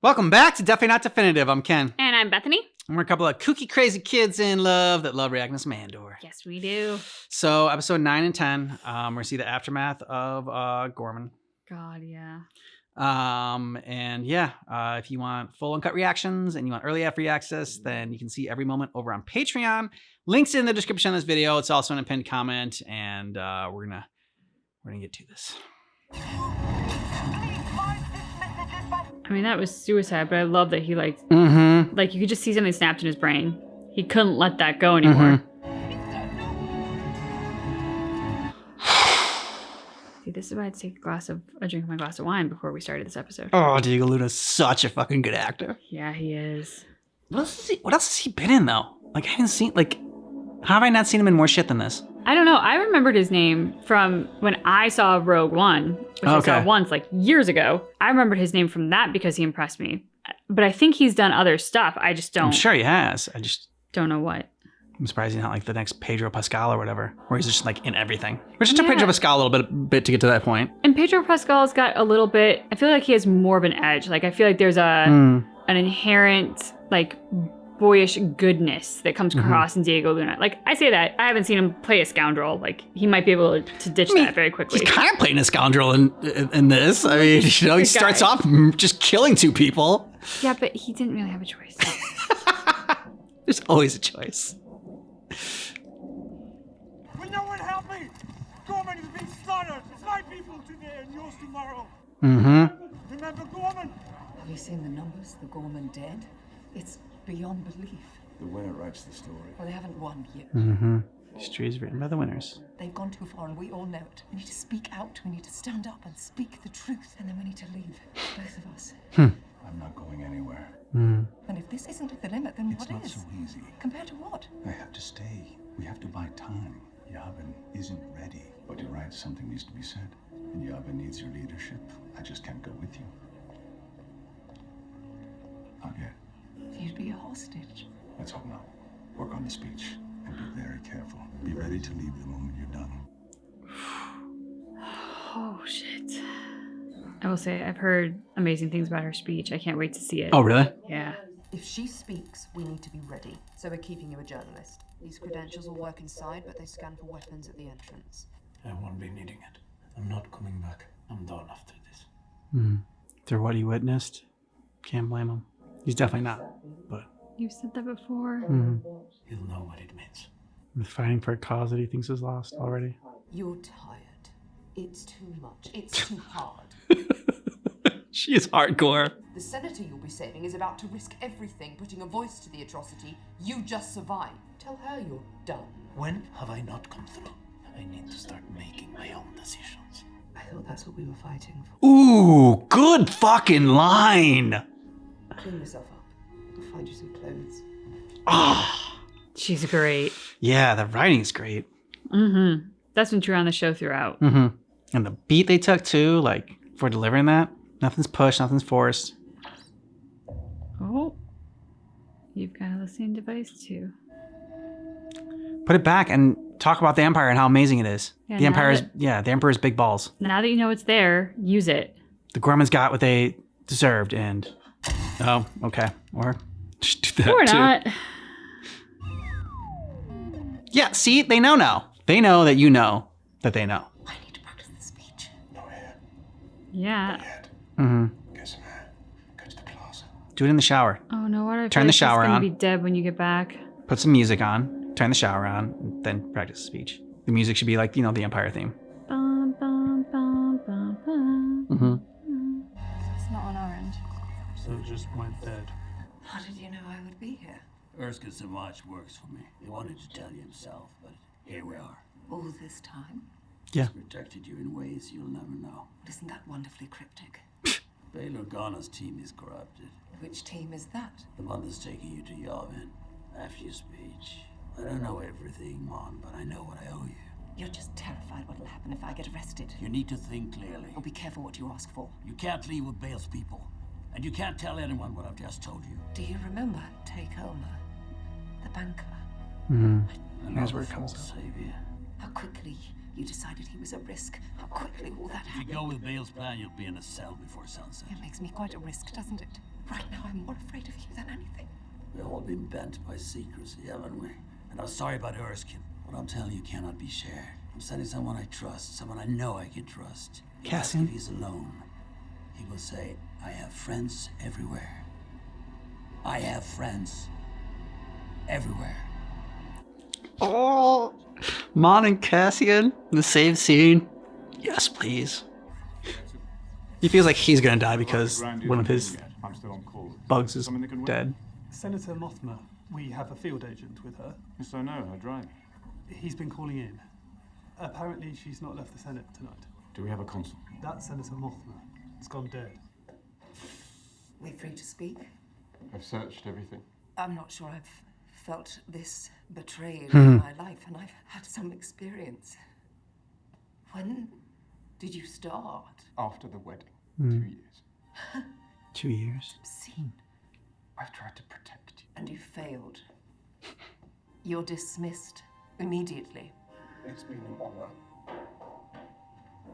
Welcome back to Definitely Not Definitive. I'm Ken. And I'm Bethany. And we're a couple of kooky, crazy kids in love that love reacting to some Andor. Yes, we do. So, episode 9 and 10, we're going to see the aftermath of Gorman. God, yeah. If you want full uncut reactions and you want early free access, then you can see every moment over on Patreon. Links in the description of this video. It's also in a pinned comment, and we're gonna get to this. I mean, that was suicide, but I love that he like you could just see something snapped in his brain. He couldn't let that go anymore. See, this is why I'd take a drink of my glass of wine before we started this episode. Oh, Diego Luna's such a fucking good actor. Yeah, he is. What else has he been in though? Like, I haven't seen, like, how have I not seen him in more shit than this? I don't know. I remembered his name from when I saw Rogue One, which I saw once, like years ago. I remembered his name from that because he impressed me. But I think he's done other stuff. I just don't. I'm sure he has. I just don't know what. I'm surprised he's not like the next Pedro Pascal or whatever, where he's just like in everything. Which it took Pedro Pascal a little bit to get to that point. And Pedro Pascal's got a little bit. I feel like he has more of an edge. Like I feel like there's an inherent like boyish goodness that comes across in Diego Luna. Like I say that I haven't seen him play a scoundrel. Like he might be able to ditch that very quickly. He's kind of playing a scoundrel in this. I mean, you know, he starts off just killing two people. Yeah, but he didn't really have a choice. There's always a choice. Will no one help me? Gorman is being slaughtered. My people today and yours tomorrow. Remember Gorman? Have you seen the numbers? The Gorman dead? It's beyond belief. The winner writes the story. Well, they haven't won yet. History is written by the winners. They've gone too far and we all know it. We need to speak out. We need to stand up and speak the truth. And then we need to leave. Both of us. I'm not going anywhere. And if this isn't the limit, then It's what not is? so easy. Compared to what? I have to stay. We have to buy time. Yavin isn't ready. But you're right, something needs to be said. And Yavin needs your leadership. I just can't go with you. Not yet. You'd be a hostage. Let's hope not. Work on the speech. And be very careful. Be ready to leave the moment you're done. Oh, shit. I will say, I've heard amazing things about her speech. I can't wait to see it. Oh, really? Yeah. If she speaks, we need to be ready. So we're keeping you a journalist. These credentials will work inside, but they scan for weapons at the entrance. I won't be needing it. I'm not coming back. I'm done after this. After what he witnessed, can't blame him. He's definitely not, but You've said that before. You'll know what it means. he's fighting for a cause that he thinks is lost already. You're tired. It's too much. It's too hard. She is hardcore. The senator you'll be saving is about to risk everything, putting a voice to the atrocity. You just survive. Tell her you're done. When have I not come through? I need to start making my own decisions. I thought that's what we were fighting for. Ooh, good fucking line. Clean yourself up. I'll find you some clothes. She's great. Yeah, the writing's great. That's been true on the show throughout. And the beat they took too, like for delivering that, nothing's pushed, nothing's forced. Oh. You've got a listening device too. Put it back and talk about the Empire and how amazing it is. Yeah, The Emperor's big balls. Now that you know it's there, use it. The Gormans got what they deserved, and oh, okay, or just do that Or too. not. Yeah, see, they know now. They know that you know that they know. I need to practice the speech. No yet. Yeah. Yet. Guess catch the closet. Do it in the shower. Oh no, what if Turn the shower gonna on. be dead when you get back? Put some music on. Turn the shower on. And then practice the speech. The music should be like, you know, the Empire theme. Bum, bum, bum, bum, bum. It's not on our end. So it just went dead. How did you know I would be here? Erskine Savage works for me. He wanted to tell you himself, but here we are. All this time? Yeah. He's protected you in ways you'll never know. Isn't that wonderfully cryptic? Bail Organa's team is corrupted. Which team is that? The one that's taking you to Yavin after your speech. I don't know everything, Mon, but I know what I owe you. You're just terrified what'll happen if I get arrested. You need to think clearly. Well, be careful what you ask for. You can't leave with Bale's people. And you can't tell anyone what I've just told you. Do you remember Take Elmer, the banker? Here's where it comes false up. savior. How quickly you decided he was a risk. How quickly all that If you happened. go with Bale's plan, you'll be in a cell before sunset. It makes me quite a risk, doesn't it? Right now, I'm more afraid of you than anything. We've all been bent by secrecy, haven't we? And I'm sorry about Erskine. What I'm telling you cannot be shared. I'm sending someone I trust, someone I know I can trust. Cassian? If he's alone, he will say, I have friends everywhere. I have friends everywhere. Oh, Mon and Cassian, the same scene. Yes, please. He feels like he's gonna die because one of his I'm still on call. bugs is dead. Senator Mothma, we have a field agent with her. Yes, I know. Her driver. He's been calling in. Apparently, she's not left the Senate tonight. Do we have a consul? That's Senator Mothma. It's gone dead. We're free to speak. I've searched everything. I'm not sure I've felt this betrayed in my life, and I've had some experience. When did you start? After the wedding. 2 years. 2 years. Obscene. I've tried to protect you. And you failed. You're dismissed immediately. It's been an honor.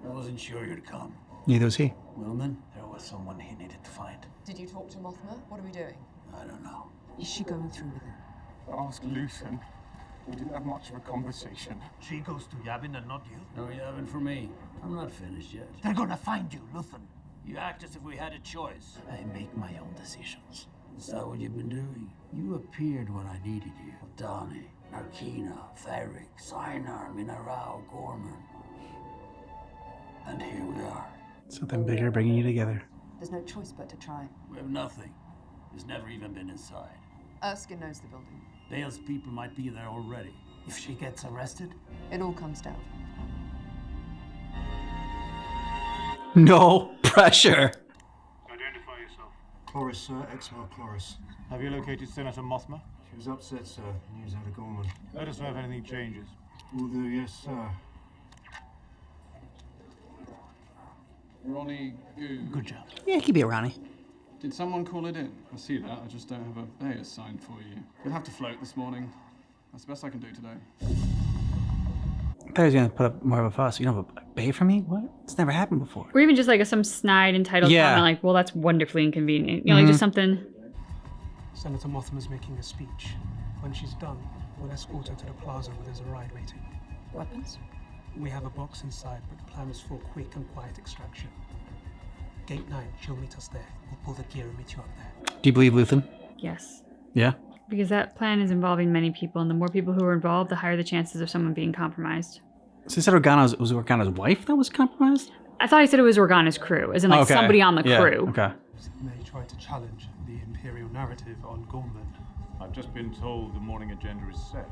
I wasn't sure you'd come. Neither was he. Willman? There was someone he needed to find. Did you talk to Mothma? What are we doing? I don't know. Is she going through with it? Ask Luthen. We didn't have much of a conversation. She goes to Yavin and not you. No Yavin for me. I'm not finished yet. They're gonna find you, Luthen. You act as if we had a choice. I make my own decisions. Is that what you've been doing? You appeared when I needed you. Donnie, Narkina, Theric, Sinar, Minarao, Gorman. And here we are. Something bigger bringing you together. There's no choice but to try. We have nothing. He's never even been inside. Erskine knows the building. Bale's people might be there already. If she gets arrested, It all comes down. No pressure. Identify yourself. Chloris, sir. Exmar Chloris. Have you located Senator Mothma? She was upset, sir. News out of Gorman. Let us know if anything changes. Will do, yes, sir. Ronnie, good job. Yeah, he could be a Ronnie. did someone call it in? I see that, I just don't have a Bayers sign for you. You'll have to float this morning. That's the best I can do today. I thought he was gonna put up more of a fuss. You don't have a bay for me? What? It's never happened before. Or even just like some snide entitled comment like, well, that's wonderfully inconvenient. You know, like just something. Senator Mothma's making a speech. When she's done, we'll escort her to the plaza where there's a ride waiting. Weapons? We have a box inside, but the plan is for quick and quiet extraction. Gate 9, she'll meet us there. We'll pull the gear and meet you up there. Do you believe Luthen? Yes. Yeah? Because that plan is involving many people, and the more people who are involved, the higher the chances of someone being compromised. So he said Organa's, was Organa's wife that was compromised? I thought he said it was Organa's crew, as in like somebody on the crew. Okay. May try to challenge the Imperial narrative on Gorman. I've just been told the morning agenda is set.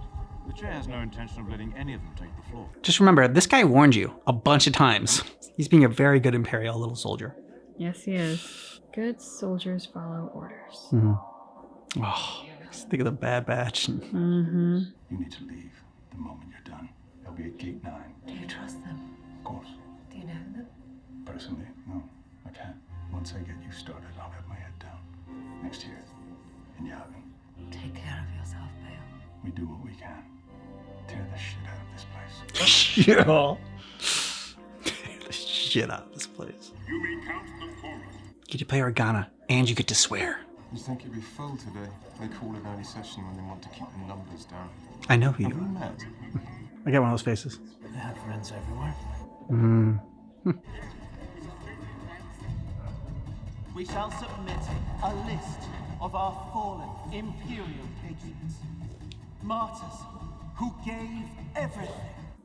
The chair has no intention of letting any of them take the floor. Just remember, this guy warned you a bunch of times. He's being a very good Imperial little soldier. Yes, he is. Good soldiers follow orders. Oh, just think of the Bad Batch. You need to leave the moment you're done. They'll be at gate 9. Do you trust them? Of course. Do you know them? Personally, no, I can't. Once I get you started, I'll have my head down. Next year, in Yavin. Take care of yourself, Bale. We do what we can. Tear the shit out of this place. Tear the shit out of this place. You may count them forward. Get to play Organa, and you get to swear. You think you'll be full today? They call an early session when they want to keep the numbers down. I know who Have you we are. met? I got one of those faces. They have friends everywhere. We shall submit a list of our fallen Imperial patriots. Martyrs who gave everything.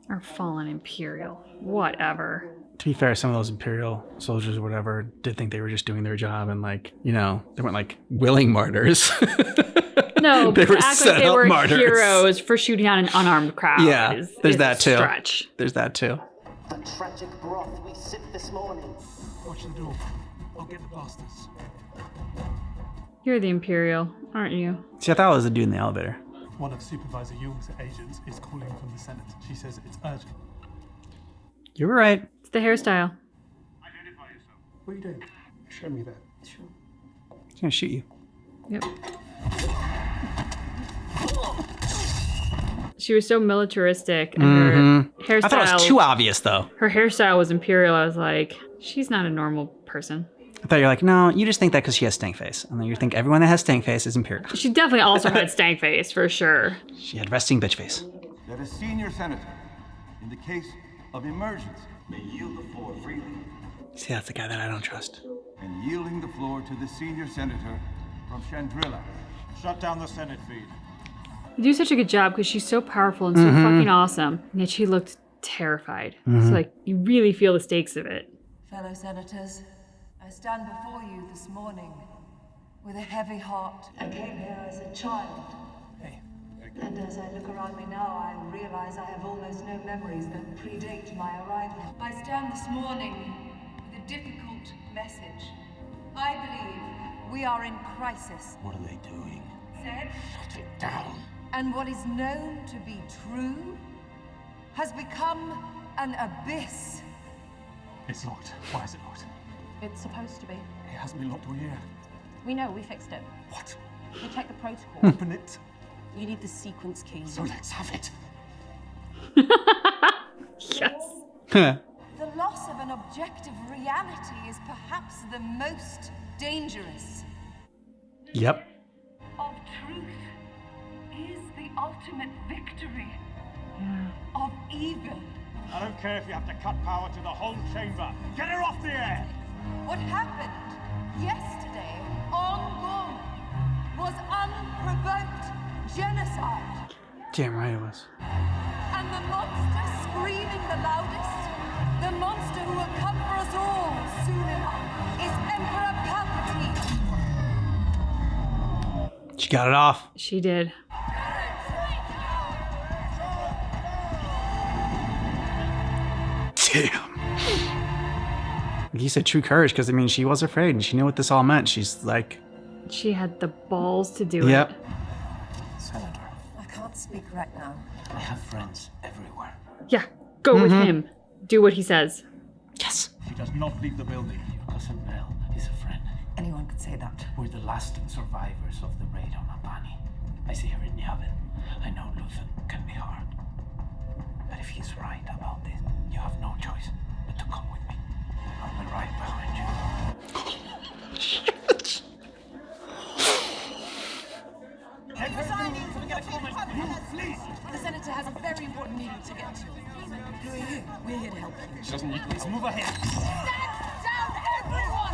Or fallen Imperial. Whatever. To be fair, some of those Imperial soldiers or whatever did think they were just doing their job and like, you know, they weren't like willing martyrs. No, They they were act set like they up were martyrs. heroes for shooting on an unarmed crowd. Yeah, there's is that a too. Stretch. There's that too. The tragic broth we sipped this morning. Watch the door. I'll get the blasters. You're the Imperial, aren't you? See, I thought it was the dude in the elevator. One of Supervisor Jung's agents is calling from the Senate. She says it's urgent. You were right. It's the hairstyle. Identify yourself. What are you doing? Show me that. Sure. He's gonna shoot you. Yep. She was so militaristic, and her hairstyle. I thought it was too obvious though. Her hairstyle was Imperial. I was like, she's not a normal person. I thought you were like, no, you just think that because she has stank face. And then you think everyone that has stank face is Imperial. She definitely also had stank face, for sure. She had resting bitch face. That a senior senator, in the case of emergency, may yield the floor freely. See, that's the guy that I don't trust. And yielding the floor to the senior senator from Chandrilla. Shut down the Senate feed. You do such a good job because she's so powerful and so fucking awesome. And yet she looked terrified. So, like, you really feel the stakes of it. Fellow senators, I stand before you this morning with a heavy heart. I came here as a child. Hey. And as I look around me now, I realize I have almost no memories that predate my arrival. I stand this morning with a difficult message. I believe we are in crisis. What are they doing? Said, Shut it down. and what is known to be true has become an abyss. It's locked. Why is it locked? It's supposed to be. It hasn't been locked all year. We know, we fixed it. What? We checked the protocol. Open it. You need the sequence key. So let's have it. Yes. The loss of an objective reality is perhaps the most dangerous. Yep. Of truth is the ultimate victory of evil. I don't care if you have to cut power to the whole chamber. Get her off the air! What happened yesterday on Gorman was unprovoked genocide. Damn right it was. And the monster screaming the loudest, the monster who will come for us all soon enough, is Emperor Palpatine. She got it off. She did. Damn. He said true courage because, I mean, she was afraid and she knew what this all meant. She's like... She had the balls to do Yep. it. Senator, I can't speak right now. I have friends everywhere. Yeah, go with him. Do what he says. Yes. She does not leave the building. Your cousin Belle is a friend. Anyone could say that. We're the last survivors of the raid on Albany. I see her in Yavin. I know Luthen can be hard. But if he's right about this, you have no choice but to come with me. I'll be right behind you. Shit. Please! The senator has a very important meeting to get to. Who are you? We're here to help you. She doesn't need me. Let's move ahead. Stand down, everyone!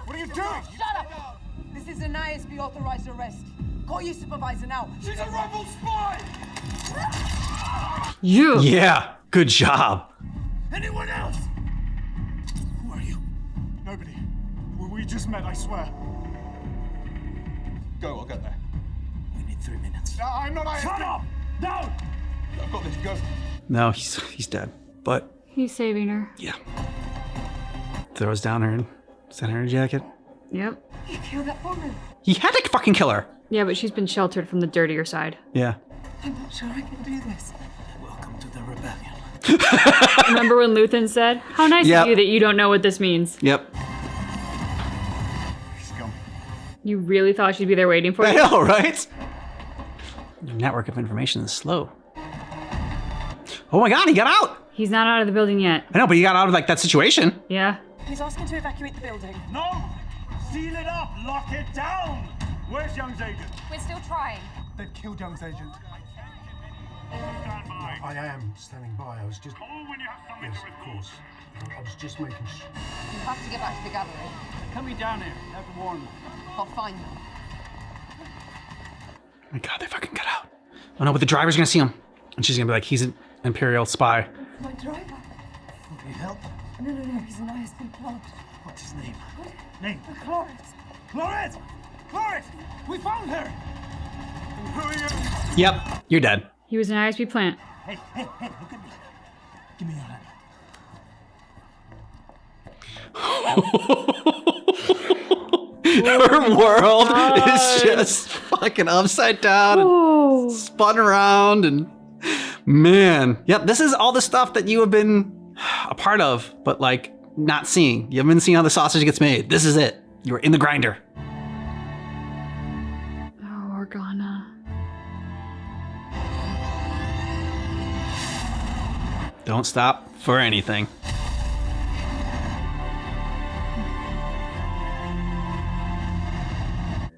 What are you doing? Shut up! This is an ISB authorized arrest. Call your supervisor now. She's a rebel spy! You. Yeah. Good job. Anyone else? Who are you? Nobody. We just met, I swear. Go, I'll get there. We need 3 minutes. I'm not ISB. Shut up! No! I've got this, go. No, he's dead. But, He's saving her. yeah. Throws down her senator jacket. Yep. You killed that woman. He had to fucking kill her. Yeah, but she's been sheltered from the dirtier side. Yeah. I'm not sure I can do this. Welcome to the rebellion. Remember when Luthen said, "How nice Yep. of you that you don't know what this means." Yep. Scum. You really thought she'd be there waiting for I you? know, right? Your network of information is slow. Oh my god, he got out! He's not out of the building yet. I know, but he got out of, like, that situation. Yeah. He's asking to evacuate the building. No! Seal it up! Lock it down! Where's Young's agent? We're still trying. They've killed Young's agent. Stand by. I am standing by. I was just... Call when you have something Yes, to of report. course. I was just making sure. You have to get back to the gallery. Coming down here. I have to warn them. I'll find them. Oh my god, they fucking got out. Oh no, but the driver's gonna see him. And she's gonna be like, he's an Imperial spy. My driver. Will you help? No, he's an ISB plant. What's his name? Name. Cloris. Cloris! Cloris! We found her! And who are you? Yep, you're dead. He was an ISB plant. Hey, look at me. Give me your hand. Her world is just fucking upside down and spun around and man. Yep, this is all the stuff that you have been a part of, but like not seeing. You haven't been seeing how the sausage gets made. This is it. You're in the grinder. Oh, Organa. Don't stop for anything.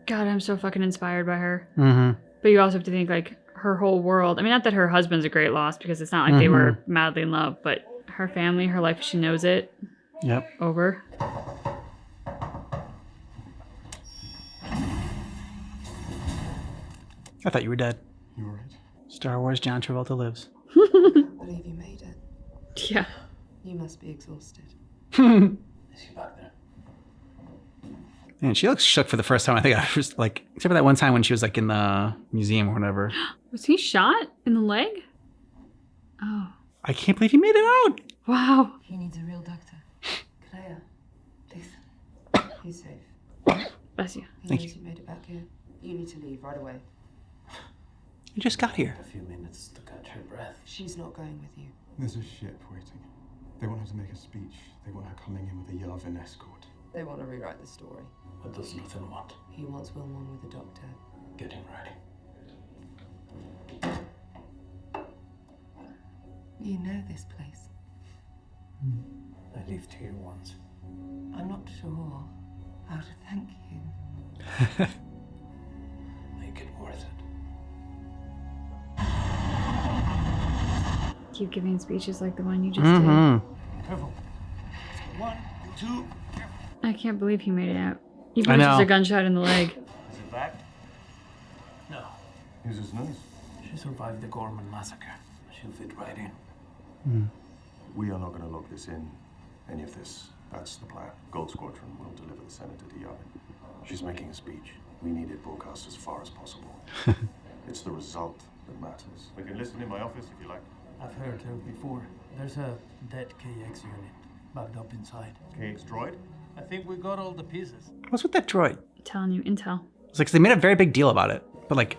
God, I'm so fucking inspired by her. Mm-hmm. But you also have to think, like, her whole world. I mean, not that her husband's a great loss, because it's not like they were madly in love, but her family, her life, she knows it. Yep. Over. I thought you were dead. You all right? Star Wars John Travolta lives. I believe you made it. Yeah. You must be exhausted. Is he back there? Man, she looks shook for the first time. I think I was like, except for that one time when she was like in the museum or whatever. Was he shot in the leg? Oh. I can't believe he made it out. Wow. He needs a real doctor. Claire, listen. He's safe. Bless you. He Thank knows you. you made it back here. You need to leave right away. You just got here. A few minutes to catch her breath. She's not going with you. There's a ship waiting. They want her to make a speech. They want her coming in with a Yavin escort. They want to rewrite the story. What does Luthen want? He wants Wilmon with the doctor. Get him ready. You know this place. I lived here once. I'm not sure how to thank you. Make it worth it. Keep giving speeches like the one you just did. Careful. 1, 2. I can't believe he made it out. Even I if it's know. just a gunshot in the leg. Is it back? No. Who's his nurse? She survived the Gorman massacre. She'll fit right in. We are not going to lock this in, any of this. That's the plan. Gold Squadron will deliver the senator to Yavin. She's making a speech. We need it broadcast as far as possible. It's the result that matters. We can listen in my office if you like. I've heard her before. There's a dead KX unit backed up inside. KX droid? I think we got all the pieces. What's with that droid? I'm telling you, intel. It's like 'cause they made a very big deal about it, but like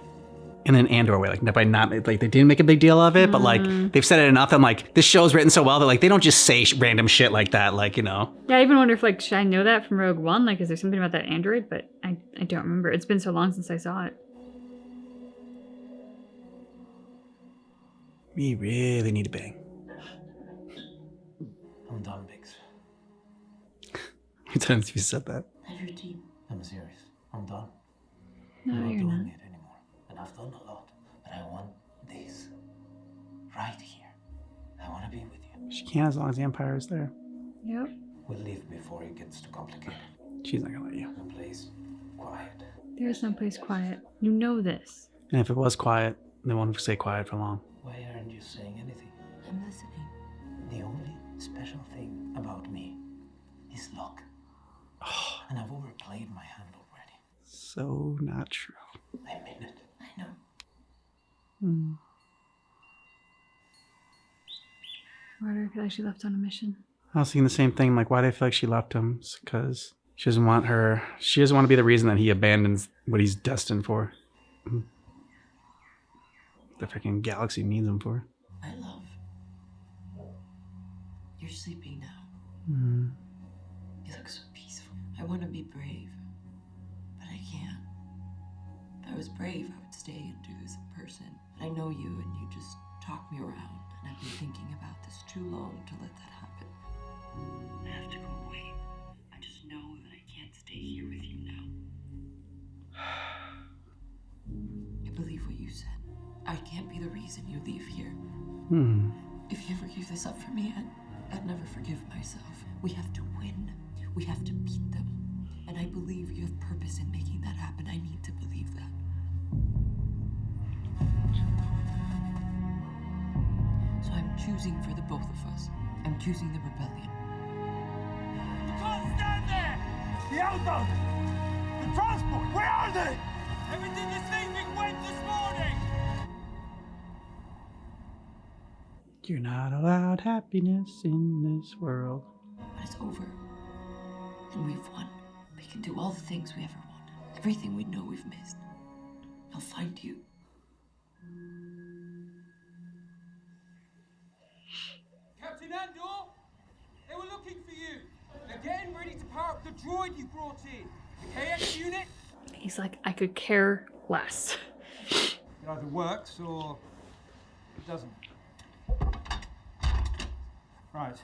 in an Andor way, like by not like they didn't make a big deal of it, but like they've said it enough. I'm like, this show's written so well that like they don't just say random shit like that, like you know. Yeah, I even wonder if like should I know that from Rogue One? Like, is there something about that android? But I don't remember. It's been so long since I saw it. We really need to bang. I'm done, Biggs. How many times have you said that? And your team. I'm serious. I'm done. No, I'm not you're doing not. it anymore. And I've done a lot. But I want this. Right here. I want to be with you. She can't as long as the Empire is there. Yep. We'll leave before it gets too complicated. She's not gonna let you. Please, quiet. There's no place quiet. You know this. And if it was quiet, they won't stay quiet for long. Why aren't you saying anything? I'm listening. The only special thing about me is luck. And I've overplayed my hand already. So not true. I mean it. I know. Why do I feel like she left on a mission? I was thinking the same thing. Like, why do I feel like she left him? It's because she doesn't want her. She doesn't want to be the reason that he abandons what he's destined for. The freaking galaxy needs him for. My love. You're sleeping now. You look so peaceful. I want to be brave, but I can't. If I was brave, I would stay and do this in person. But I know you, and you just talk me around, and I've been thinking about this too long to let that happen. I have to go away. I just know that I can't stay here with you now. I believe what you said. I can't be the reason you leave here. If you ever give this up for me, I'd never forgive myself. We have to win. We have to beat them. And I believe you have purpose in making that happen. I need to believe that. So I'm choosing for the both of us. I'm choosing the rebellion. You can't stand there! The outbound! The transport! Where are they? Everything is leaving went this morning! You're not allowed happiness in this world. But it's over. And we've won. We can do all the things we ever wanted. Everything we know we've missed. I'll find you. Captain Andor, they were looking for you. They're getting ready to power up the droid you brought in. The KX unit. He's like, I could care less. It either works or it doesn't. Right.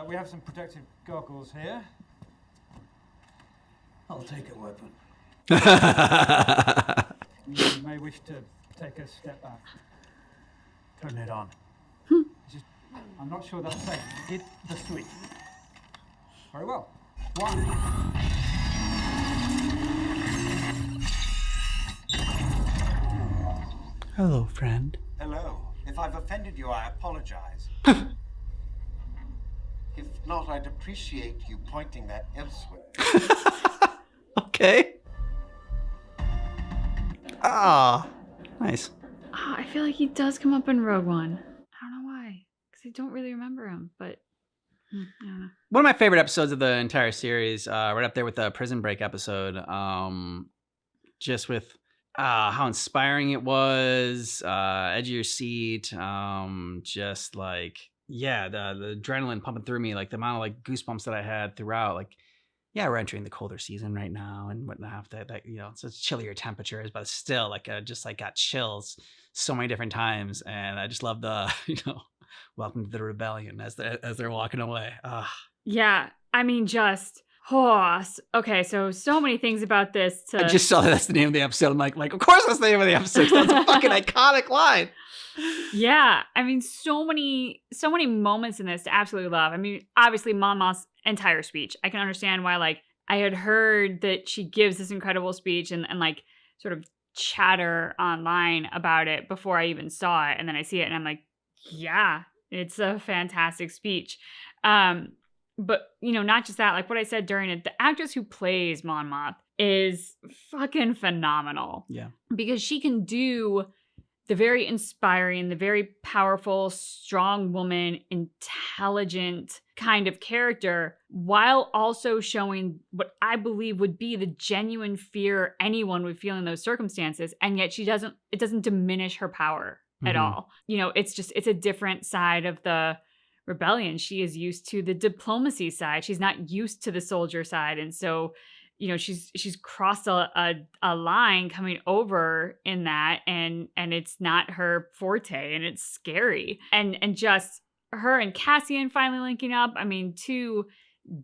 We have some protective goggles here. I'll take a weapon. You may wish to take a step back. Turn it on. I'm not sure that's safe. Hit the switch. Very well. 1. Hello, friend. Hello. If I've offended you, I apologize. If not, I'd appreciate you pointing that elsewhere. Okay. Ah, nice. Oh, I feel like he does come up in Rogue One. I don't know why, because I don't really remember him, but I don't know. One of my favorite episodes of the entire series, right up there with the Prison Break episode. Just with how inspiring it was, edge of your seat, just like, yeah, the adrenaline pumping through me, like the amount of like goosebumps that I had throughout. Like, yeah, we're entering the colder season right now and whatnot. That you know, it's chillier temperatures, but still, like, just like got chills so many different times, and I just love the, you know, welcome to the rebellion as they're walking away. Yeah, I mean, just okay. So many things about this. I just saw that's the name of the episode. I'm like, of course that's the name of the episode. That's a fucking iconic line. Yeah, I mean, so many moments in this to absolutely love. I mean, obviously, Mon Moth's entire speech. I can understand why, like, I had heard that she gives this incredible speech and like sort of chatter online about it before I even saw it, and then I see it and I'm like, yeah, it's a fantastic speech. But you know, not just that, like what I said during it, the actress who plays Mon Moth is fucking phenomenal. Yeah, because she can do the very inspiring, the very powerful, strong woman, intelligent kind of character, while also showing what I believe would be the genuine fear anyone would feel in those circumstances. And yet it doesn't diminish her power at all. You know, it's a different side of the rebellion. She is used to the diplomacy side. She's not used to the soldier side. And so, you know, she's crossed a line coming over in that, and it's not her forte, and it's scary. And just her and Cassian finally linking up. I mean, two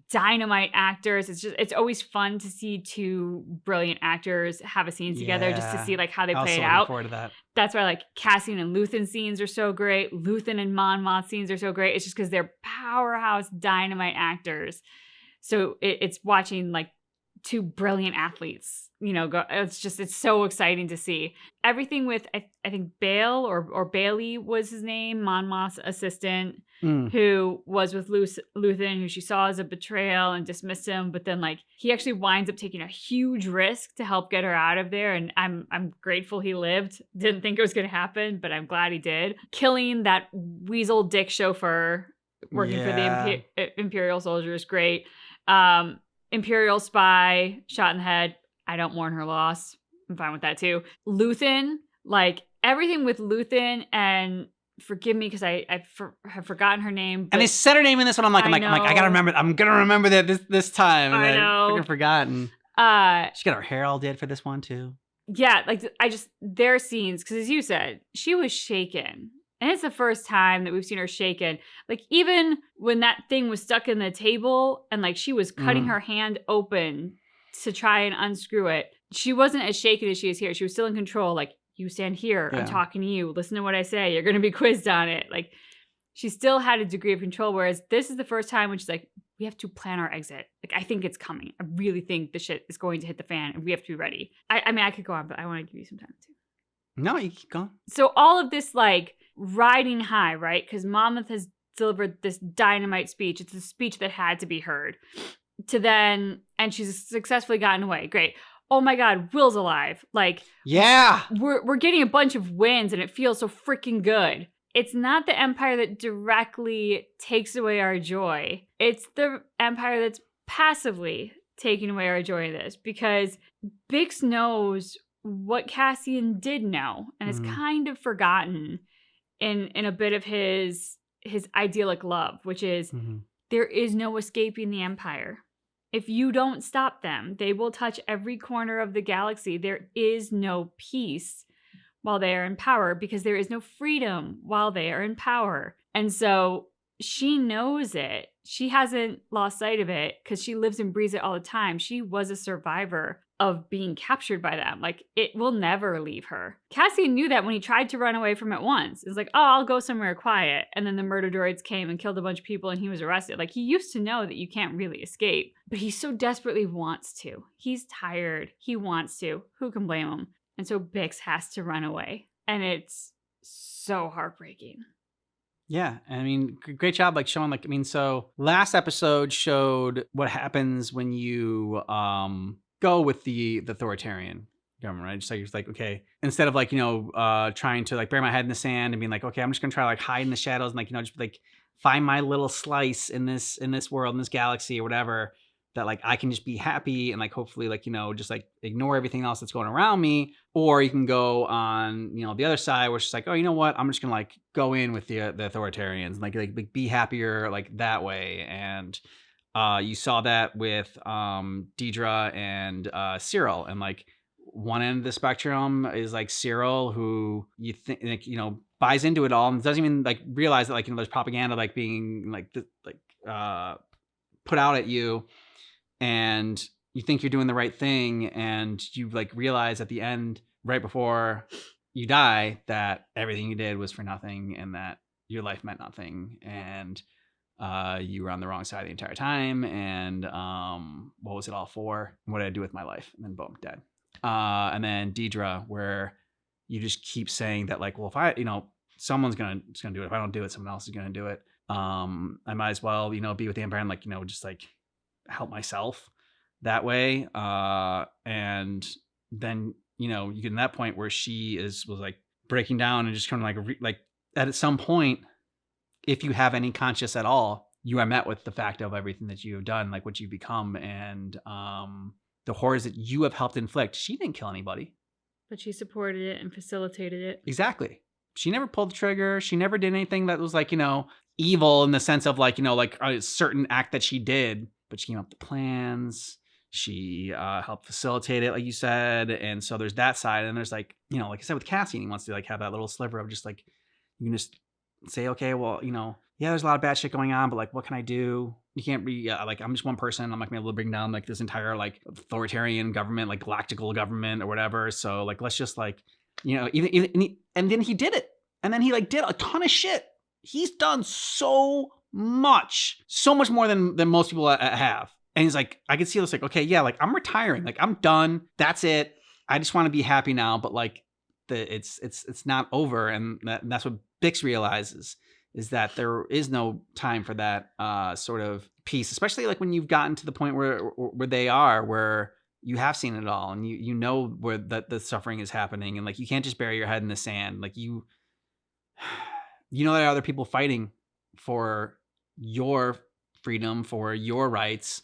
dynamite actors. It's always fun to see two brilliant actors have a scene together, just to see like how they play it out. Looking forward to that. That's why like Cassian and Luthen scenes are so great. Luthen and Mon Moth scenes are so great. It's just because they're powerhouse dynamite actors. So it's watching like two brilliant athletes, you know, go. It's so exciting to see. Everything with I think Bale or Bailey was his name, Mon Moth's assistant, who was with Luthen, who she saw as a betrayal and dismissed him, but then like he actually winds up taking a huge risk to help get her out of there, and I'm grateful he lived. Didn't think it was going to happen, but I'm glad he did. Killing that weasel dick chauffeur working for the Imperial soldiers, great. Imperial spy, shot in the head. I don't mourn her loss. I'm fine with that too. Luthen, like everything with Luthen, and forgive me because I have forgotten her name. And they said her name in this one. I'm like, I gotta remember. I'm gonna remember that this time. And I know. I've forgotten. She got her hair all did for this one too. Yeah, like their scenes, because as you said, she was shaken. And it's the first time that we've seen her shaken. Like, even when that thing was stuck in the table and, like, she was cutting her hand open to try and unscrew it, she wasn't as shaken as she is here. She was still in control. Like, you stand here. I'm talking to you. Listen to what I say. You're going to be quizzed on it. Like, she still had a degree of control, whereas this is the first time when she's like, we have to plan our exit. Like, I think it's coming. I really think the shit is going to hit the fan, and we have to be ready. I mean, I could go on, but I want to give you some time, too. No, you keep going. So all of this, like, riding high, right? Because Monmouth has delivered this dynamite speech. It's a speech that had to be heard. And she's successfully gotten away. Great. Oh my God, Will's alive. Like, yeah, we're getting a bunch of wins, and it feels so freaking good. It's not the Empire that directly takes away our joy. It's the Empire that's passively taking away our joy in this, because Bix knows what Cassian did know and has kind of forgotten in a bit of his idyllic love, which is there is no escaping the Empire. If you don't stop them, they will touch every corner of the galaxy. There is no peace while they are in power, because there is no freedom while they are in power. And so she knows it. She hasn't lost sight of it because she lives and breathes it all the time. She was a survivor of being captured by them. Like, it will never leave her. Cassian knew that when he tried to run away from it once. It was like, oh, I'll go somewhere quiet. And then the murder droids came and killed a bunch of people and he was arrested. Like, he used to know that you can't really escape, but he so desperately wants to. He's tired. He wants to. Who can blame him? And so Bix has to run away. And it's so heartbreaking. Yeah, I mean, great job, like showing, like, I mean, so last episode showed what happens when you go with the authoritarian government, right? Just like, okay, instead of like, you know, trying to like bury my head in the sand and being like, okay, I'm just gonna try to like hide in the shadows and like, you know, just like find my little slice in this world, in this galaxy or whatever, that like I can just be happy and like hopefully like, you know, just like ignore everything else that's going around me. Or you can go on, you know, the other side where it's just like, oh, you know what, I'm just gonna like go in with the authoritarians and like be happier like that way. And you saw that with Deidre and Cyril, and like one end of the spectrum is like Cyril, who you think, like, you know, buys into it all and doesn't even like realize that like, you know, there's propaganda like being like put out at you, and you think you're doing the right thing, and you like realize at the end, right before you die, that everything you did was for nothing and that your life meant nothing, and you were on the wrong side the entire time, and what was it all for? What did I do with my life? And then boom, dead. And then Deidre, where you just keep saying that like, well, if I, you know, someone's gonna do it. If I don't do it, someone else is gonna do it. I might as well, you know, be with the Empire and like, you know, just like help myself that way. And then, you know, you get in that point where she was like breaking down and just kind of like at some point, if you have any conscience at all, you are met with the fact of everything that you have done, like what you've become, and the horrors that you have helped inflict. She didn't kill anybody, but she supported it and facilitated it. Exactly. She never pulled the trigger. She never did anything that was like, you know, evil in the sense of like, you know, like a certain act that she did, but she came up with the plans. She helped facilitate it, like you said. And so there's that side. And there's like, you know, like I said, with Cassian, he wants to like have that little sliver of just like, you can just say, okay, well, you know, yeah, there's a lot of bad shit going on, but like, what can I do? You can't be like, I'm just one person. I'm not gonna be able to bring down like this entire like authoritarian government, like galactical government or whatever. So like, let's just like, you know, and then he did it. And then he like did a ton of shit. He's done so much more than most people have. And he's like, I can see this like, okay, yeah, like I'm retiring, like I'm done. That's it. I just want to be happy now. But like it's not over. And that's what Bix realizes, is that there is no time for that sort of peace, especially like when you've gotten to the point where they are, where you have seen it all and you know where the suffering is happening, and like you can't just bury your head in the sand. Like you know there are other people fighting for your freedom, for your rights,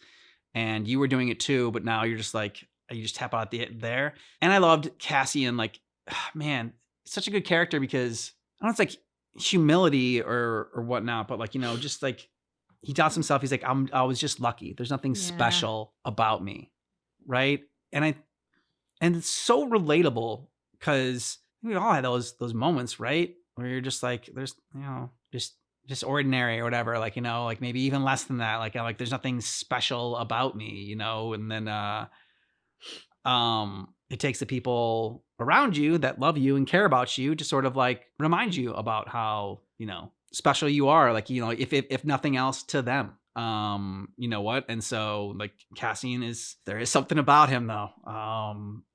and you were doing it too, but now you're just like, you just tap out there. And I loved Cassian, like, man, such a good character, because I don't know, it's like humility or whatnot, but like, you know, just like he doubts himself. He's like, I was just lucky. There's nothing special about me. Right. And it's so relatable, because we all had those moments, right? Where you're just like, there's, you know, just ordinary or whatever, like, you know, like maybe even less than that. Like there's nothing special about me, you know? And then, it takes the people around you that love you and care about you to sort of like remind you about how, you know, special you are, like, you know, if nothing else to them. You know what? And so like Cassian there is something about him though.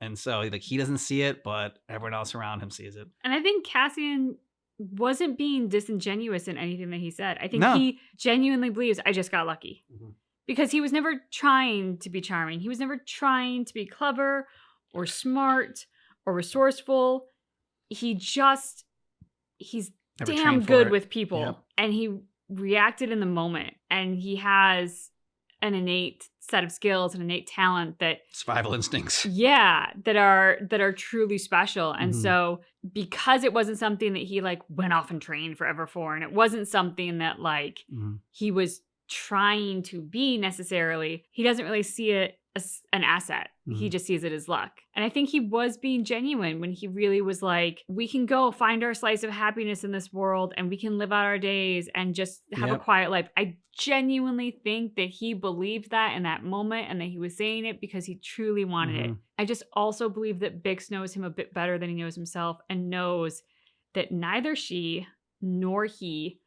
And so like he doesn't see it, but everyone else around him sees it. And I think Cassian wasn't being disingenuous in anything that he said. I think he genuinely believes, I just got lucky. Mm-hmm. Because he was never trying to be charming. He was never trying to be clever or smart or resourceful. He's never damn good with people. Yep. And he reacted in the moment. And he has an innate set of skills and innate talent, that survival instincts. Yeah, that are truly special. And so because it wasn't something that he like went off and trained forever for, and it wasn't something that like he was trying to be necessarily, he doesn't really see it an asset. He just sees it as luck. And I think he was being genuine when he really was like, we can go find our slice of happiness in this world and we can live out our days and just have a quiet life. I genuinely think that he believed that in that moment and that he was saying it because he truly wanted it. I just also believe that Bix knows him a bit better than he knows himself and knows that neither she nor he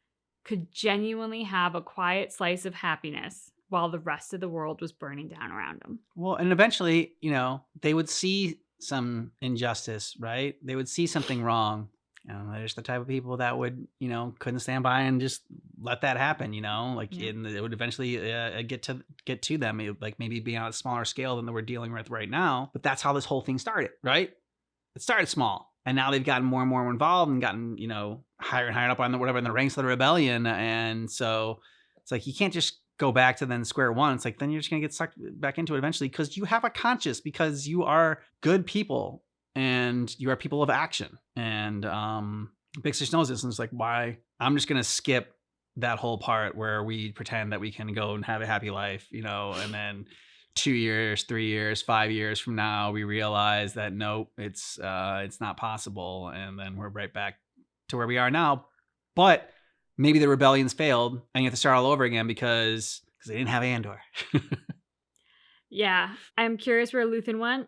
could genuinely have a quiet slice of happiness while the rest of the world was burning down around him. Well, and eventually, you know, they would see some injustice, right? They would see something wrong. There's the type of people that would, you know, couldn't stand by and just let that happen, you know, like it would eventually get to them. It would, like, maybe be on a smaller scale than that we're dealing with right now. But that's how this whole thing started, right? It started small. And now they've gotten more and more involved and gotten, you know, higher and higher up on the whatever in the ranks of the rebellion. And so it's like you can't just go back to then square one. It's like then you're just gonna get sucked back into it eventually because you have a conscience, because you are good people and you are people of action. And Bix just knows this, and it's like, why? I'm just gonna skip that whole part where we pretend that we can go and have a happy life, you know, and then 2 years, 3 years, 5 years from now, we realize that nope, it's not possible, and then we're right back to where we are now. But maybe the rebellion's failed and you have to start all over again because they didn't have Andor. Yeah. I'm curious where Luthen went.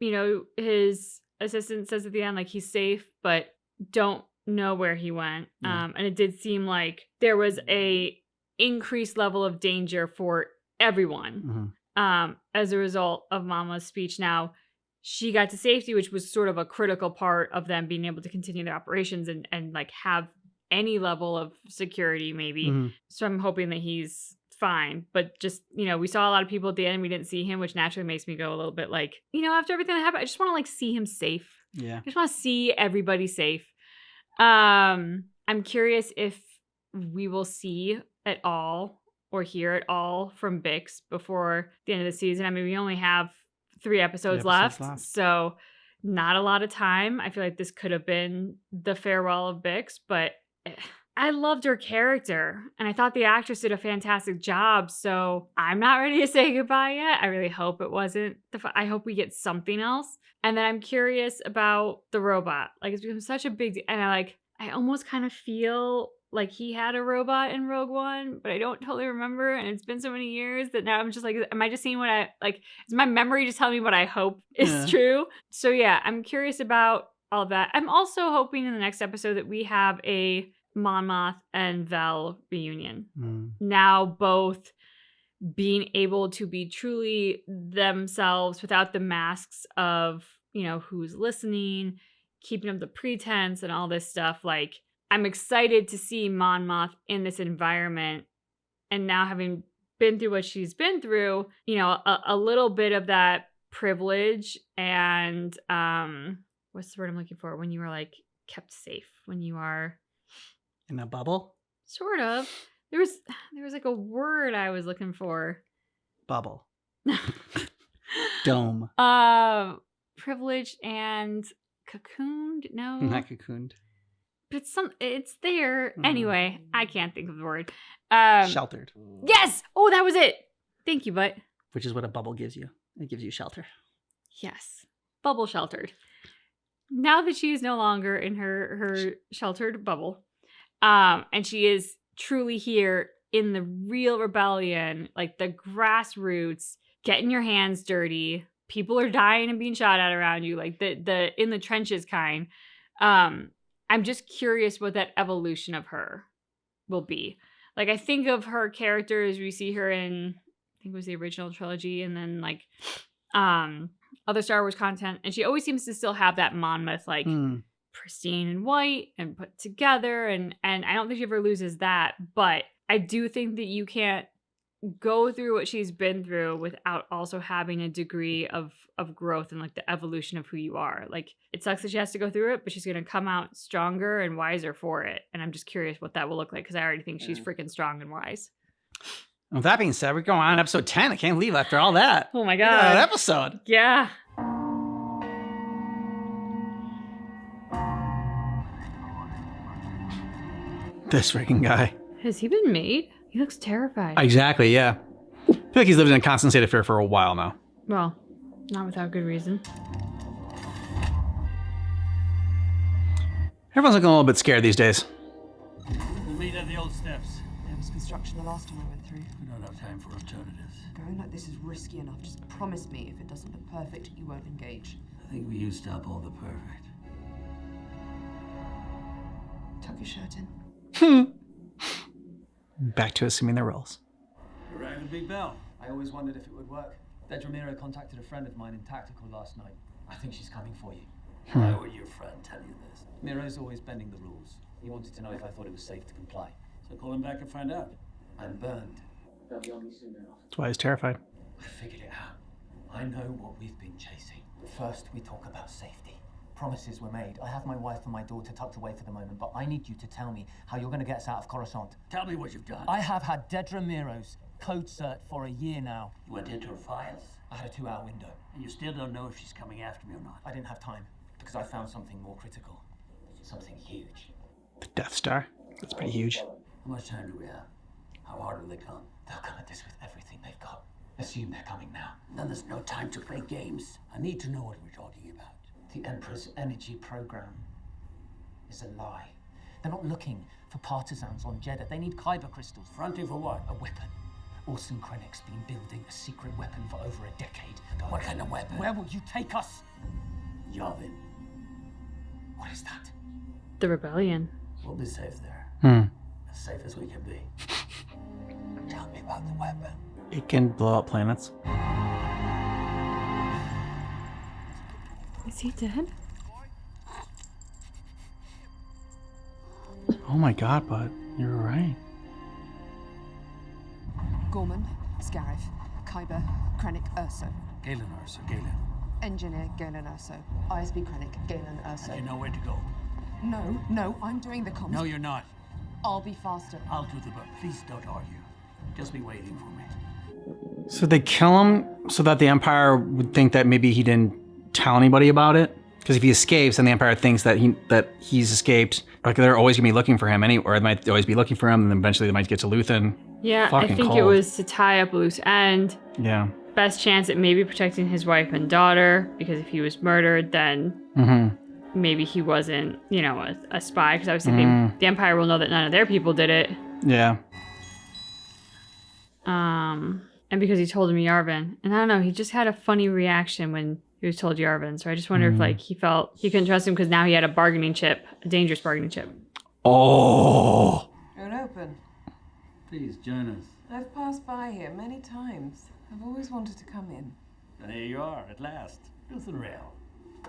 You know, his assistant says at the end, like, he's safe, but don't know where he went. And it did seem like there was a increased level of danger for everyone as a result of Mama's speech. Now, she got to safety, which was sort of a critical part of them being able to continue their operations and like have any level of security maybe. So I'm hoping that he's fine. But just, you know, we saw a lot of people at the end, we didn't see him, which naturally makes me go a little bit like, you know, after everything that happened, I just want to like see him safe. Yeah. I just want to see everybody safe. I'm curious if we will see at all or hear at all from Bix before the end of the season. I mean, we only have 3 episodes left, so not a lot of time. I feel like this could have been the farewell of Bix, but I loved her character and I thought the actress did a fantastic job. So I'm not ready to say goodbye yet. I really hope it wasn't. I hope we get something else. And then I'm curious about the robot. Like, it's become such a big, and I almost kind of feel like he had a robot in Rogue One, but I don't totally remember. And it's been so many years that now I'm just like, am I just seeing what is my memory just telling me what I hope is true? So yeah, I'm curious about all of that. I'm also hoping in the next episode that we have a Mon Moth and Vel reunion. Now both being able to be truly themselves without the masks of, you know, who's listening, keeping up the pretense and all this stuff. Like, I'm excited to see Mon Moth in this environment. And now having been through what she's been through, you know, a little bit of that privilege and what's the word I'm looking for? When you are like kept safe, when you are in a bubble? Sort of. There was like a word I was looking for. Bubble. Dome. Privileged and cocooned? No. Not cocooned. But it's there. Anyway, I can't think of the word. Sheltered. Yes! Oh, that was it. Thank you, Butt. Which is what a bubble gives you. It gives you shelter. Yes. Bubble sheltered. Now that she is no longer in her sheltered bubble, and she is truly here in the real rebellion, like the grassroots, getting your hands dirty. People are dying and being shot at around you, like the in the trenches kind. I'm just curious what that evolution of her will be. Like, I think of her character as we see her in, I think it was the original trilogy, and then like other Star Wars content, and she always seems to still have that Monmouth like pristine and white and put together, and I don't think she ever loses that. But I do think that you can't go through what she's been through without also having a degree of growth and like the evolution of who you are. Like, it sucks that she has to go through it, but she's going to come out stronger and wiser for it. And I'm just curious what that will look like, because I already think she's freaking strong and wise. With that being said, we're going on episode 10. I can't leave after all that. Oh my God. That episode. Yeah. This freaking guy. Has he been made? He looks terrified. Exactly, yeah. feel like he's lived in a constant state of fear for a while now. Well, not without good reason. Everyone's looking a little bit scared these days. We'll meet at the old steps. There was construction the last time I went through. We don't have time for alternatives. Going like this is risky enough. Just promise me if it doesn't look perfect, you won't engage. I think we used up all the perfect. Tuck your shirt in. Back to assuming their roles. You rang the big bell. I always wondered if it would work. Dedramiro contacted a friend of mine in tactical last night. I think she's coming for you. Why would your friend tell you this? Miro's always bending the rules. He wanted to know if I thought it was safe to comply. So call him back and find out. I'm burned. They'll be on me soon enough. That's why he's terrified. I figured it out. I know what we've been chasing. First, we talk about safety. Promises were made. I have my wife and my daughter tucked away for the moment, but I need you to tell me how you're going to get us out of Coruscant. Tell me what you've done. I have had Dedramiro's code cert for a year now. You went into her files? I had a 2-hour window. And you still don't know if she's coming after me or not? I didn't have time, because I found something more critical. Something huge. The Death Star. That's pretty huge. How much time do we have? How hard will they come? They'll come at this with everything they've got. Assume they're coming now. Then there's no time to play games. I need to know what we're talking about. The Emperor's energy program is a lie. They're not looking for partisans on Jeddah. They need kyber crystals. Fronting for what? A weapon. Orson Krennic's been building a secret weapon for over a decade. What kind of weapon? Where will you take us? Yavin. What is that? The rebellion. We'll be safe there. As safe as we can be. Tell me about the weapon. It can blow up planets. Is he dead? Oh my god, bud. You're right. Gorman, Scarif, Kyber, Krennic, Urso. Galen Urso, Galen. Engineer, Galen Urso. ISB Krennic, Galen Urso. You know where to go. No, I'm doing the comms. No, you're not. I'll be faster. I'll do the work. Please don't argue. Just be waiting for me. So they kill him so that the Empire would think that maybe he didn't tell anybody about it? Because if he escapes, then the Empire thinks that he's escaped. Like they're always gonna be looking for him or they might always be looking for him, and then eventually they might get to Luthen. Yeah, Fucking I think cold. it was to tie up a loose end. Yeah. Best chance at maybe protecting his wife and daughter, because if he was murdered, then maybe he wasn't, a spy. Because obviously the Empire will know that none of their people did it. Yeah. And because he told him Yarvin, and I don't know, he just had a funny reaction when he was told Yarvin. So I just wonder if he felt he couldn't trust him because now he had a bargaining chip, a dangerous bargaining chip. Oh. Don't open. Please join us. I've passed by here many times. I've always wanted to come in. And here you are, at last. Luthen Rail.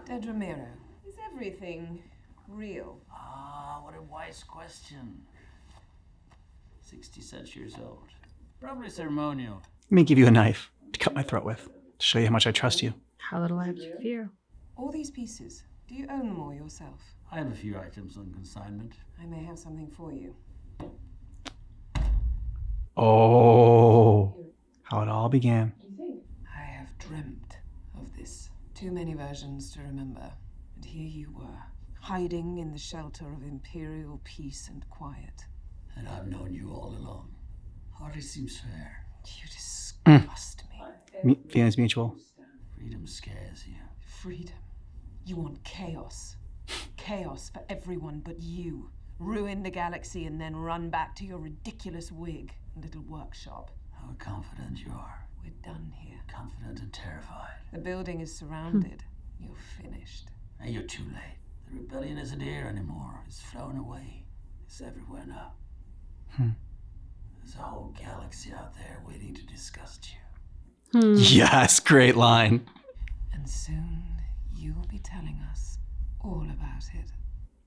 Dedramiro, is everything real? Ah, what a wise question. 66 years old. Probably ceremonial. Let me give you a knife to cut my throat with, to show you how much I trust you. How little I have to fear. All these pieces, do you own them all yourself? I have a few items on consignment. I may have something for you. Oh, how it all began. I have dreamt of this. Too many versions to remember. And here you were, hiding in the shelter of imperial peace and quiet. And I've known you all along. Hardly seems fair. You disgust me. Feelings mutual. Freedom scares you. Freedom. You want chaos. Chaos for everyone but you. Ruin the galaxy and then run back to your ridiculous wig and little workshop. How confident you are. We're done here. Confident and terrified. The building is surrounded. You're finished. And you're too late. The rebellion isn't here anymore. It's flown away. It's everywhere now. There's a whole galaxy out there waiting to disgust you. Yes, great line. And soon you'll be telling us all about it.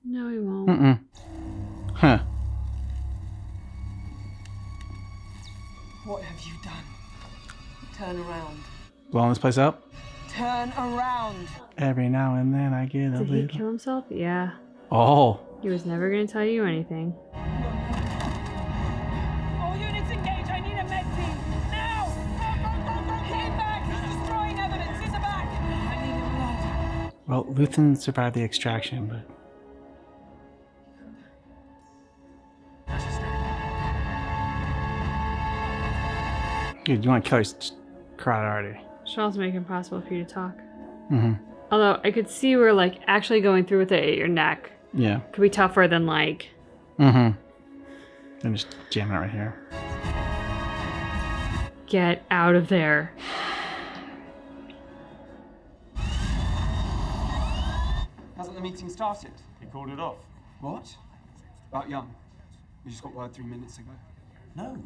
No, he won't. Huh. What have you done? Turn around. Blowing this place up? Turn around. Every now and then I get a Did he little... kill himself? Yeah. Oh. He was never going to tell you anything. All units engage. I need a med team. Now! Go! Hit him back! He's destroying evidence. In the back! I need a blood. Well, Luthen survived the extraction, but... Dude, you want to kill her carotid artery. Should also make it impossible for you to talk. Mm-hmm. Although I could see where like actually going through with it at your neck Yeah. could be tougher than like. Mm-hmm. I'm just jamming it right here. Get out of there. Hasn't the meeting started? He called it off. What? About Young. We just got word 3 minutes ago. No.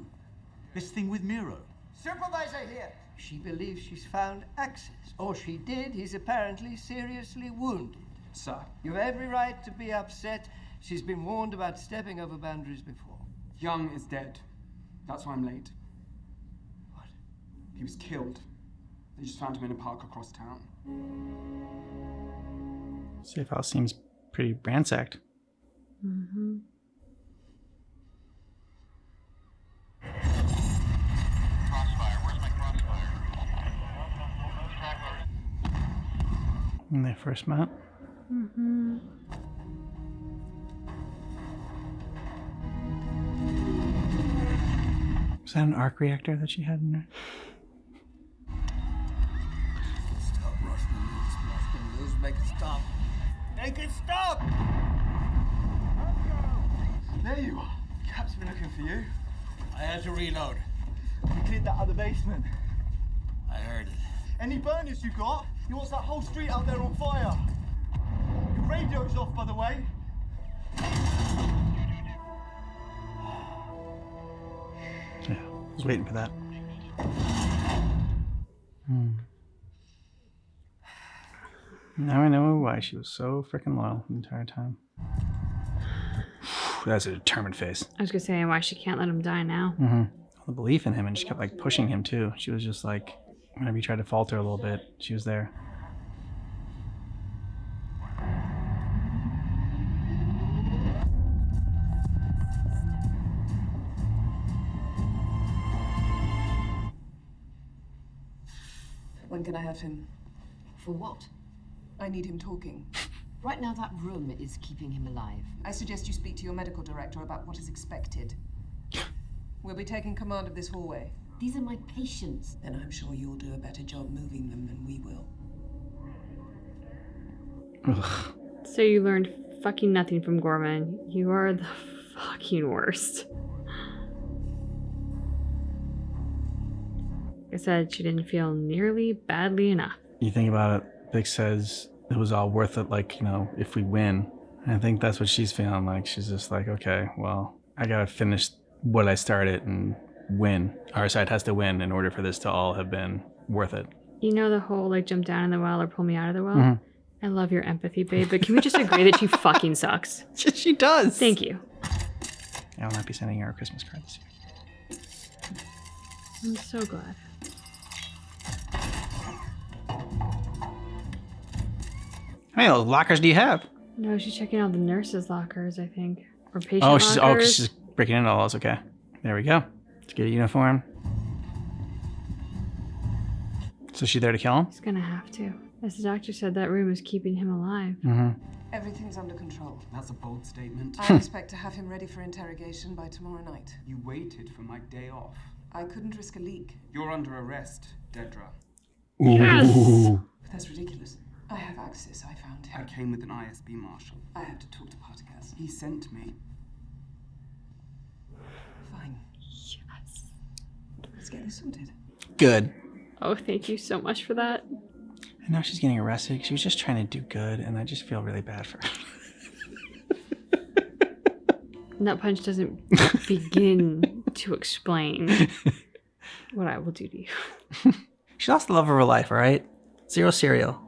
This thing with Miro. Supervisor here. She believes she's found access. Or she did. He's apparently seriously wounded. Sir. You have every right to be upset. She's been warned about stepping over boundaries before. Young is dead. That's why I'm late. What? He was killed. They just found him in a park across town. Safe house seems pretty ransacked. Mm-hmm. When they first met. Mm-hmm. Was that an arc reactor that she had in there? Stop rushing the news. Make it stop. Make it stop! There you are. Cap's been looking for you. I had to reload. We cleared that other basement. I heard it. Any burners you got? He wants that whole street out there on fire. Your radio's off, by the way. Yeah, I was waiting for that. Now I know why she was so freaking loyal the entire time. That's a determined face. I was gonna say why she can't let him die now. Mm-hmm. The belief in him, and she kept like pushing him too. She was just like, whenever he tried to falter a little bit, she was there. When can I have him? For what? I need him talking. Right now, that room is keeping him alive. I suggest you speak to your medical director about what is expected. We'll be taking command of this hallway. These are my patients. Then I'm sure you'll do a better job moving them than we will. Ugh. So you learned fucking nothing from Gorman. You are the fucking worst. Like I said, she didn't feel nearly badly enough. You think about it, Vic says it was all worth it, like, you know, if we win. And I think that's what she's feeling like. She's just like, okay, well, I gotta finish what I started and win. Our side has to win in order for this to all have been worth it. You know the whole, like, jump down in the well or pull me out of the well? Mm-hmm. I love your empathy, babe, but can we just agree that she fucking sucks? She does. Thank you. I'll not be sending her a Christmas card this year. I'm so glad. How many lockers do you have? No, she's checking out the nurses' lockers, I think. Or patient Oh, lockers. she's breaking into all those. Okay. There we go. Let's get a uniform. So she's there to kill him? He's gonna have to. As the doctor said, that room is keeping him alive. Mm-hmm. Everything's under control. That's a bold statement. I expect to have him ready for interrogation by tomorrow night. You waited for my day off. I couldn't risk a leak. You're under arrest, Dedra. Yes! But that's ridiculous. I have access, I found him. I came with an ISB marshal. I have to talk to Partagas. He sent me. Fine. Yes. Let's get this sorted. Good. Oh, thank you so much for that. And now she's getting arrested. She was just trying to do good, and I just feel really bad for her. Nut punch doesn't begin to explain what I will do to you. She lost the love of her life, all right? Zero cereal.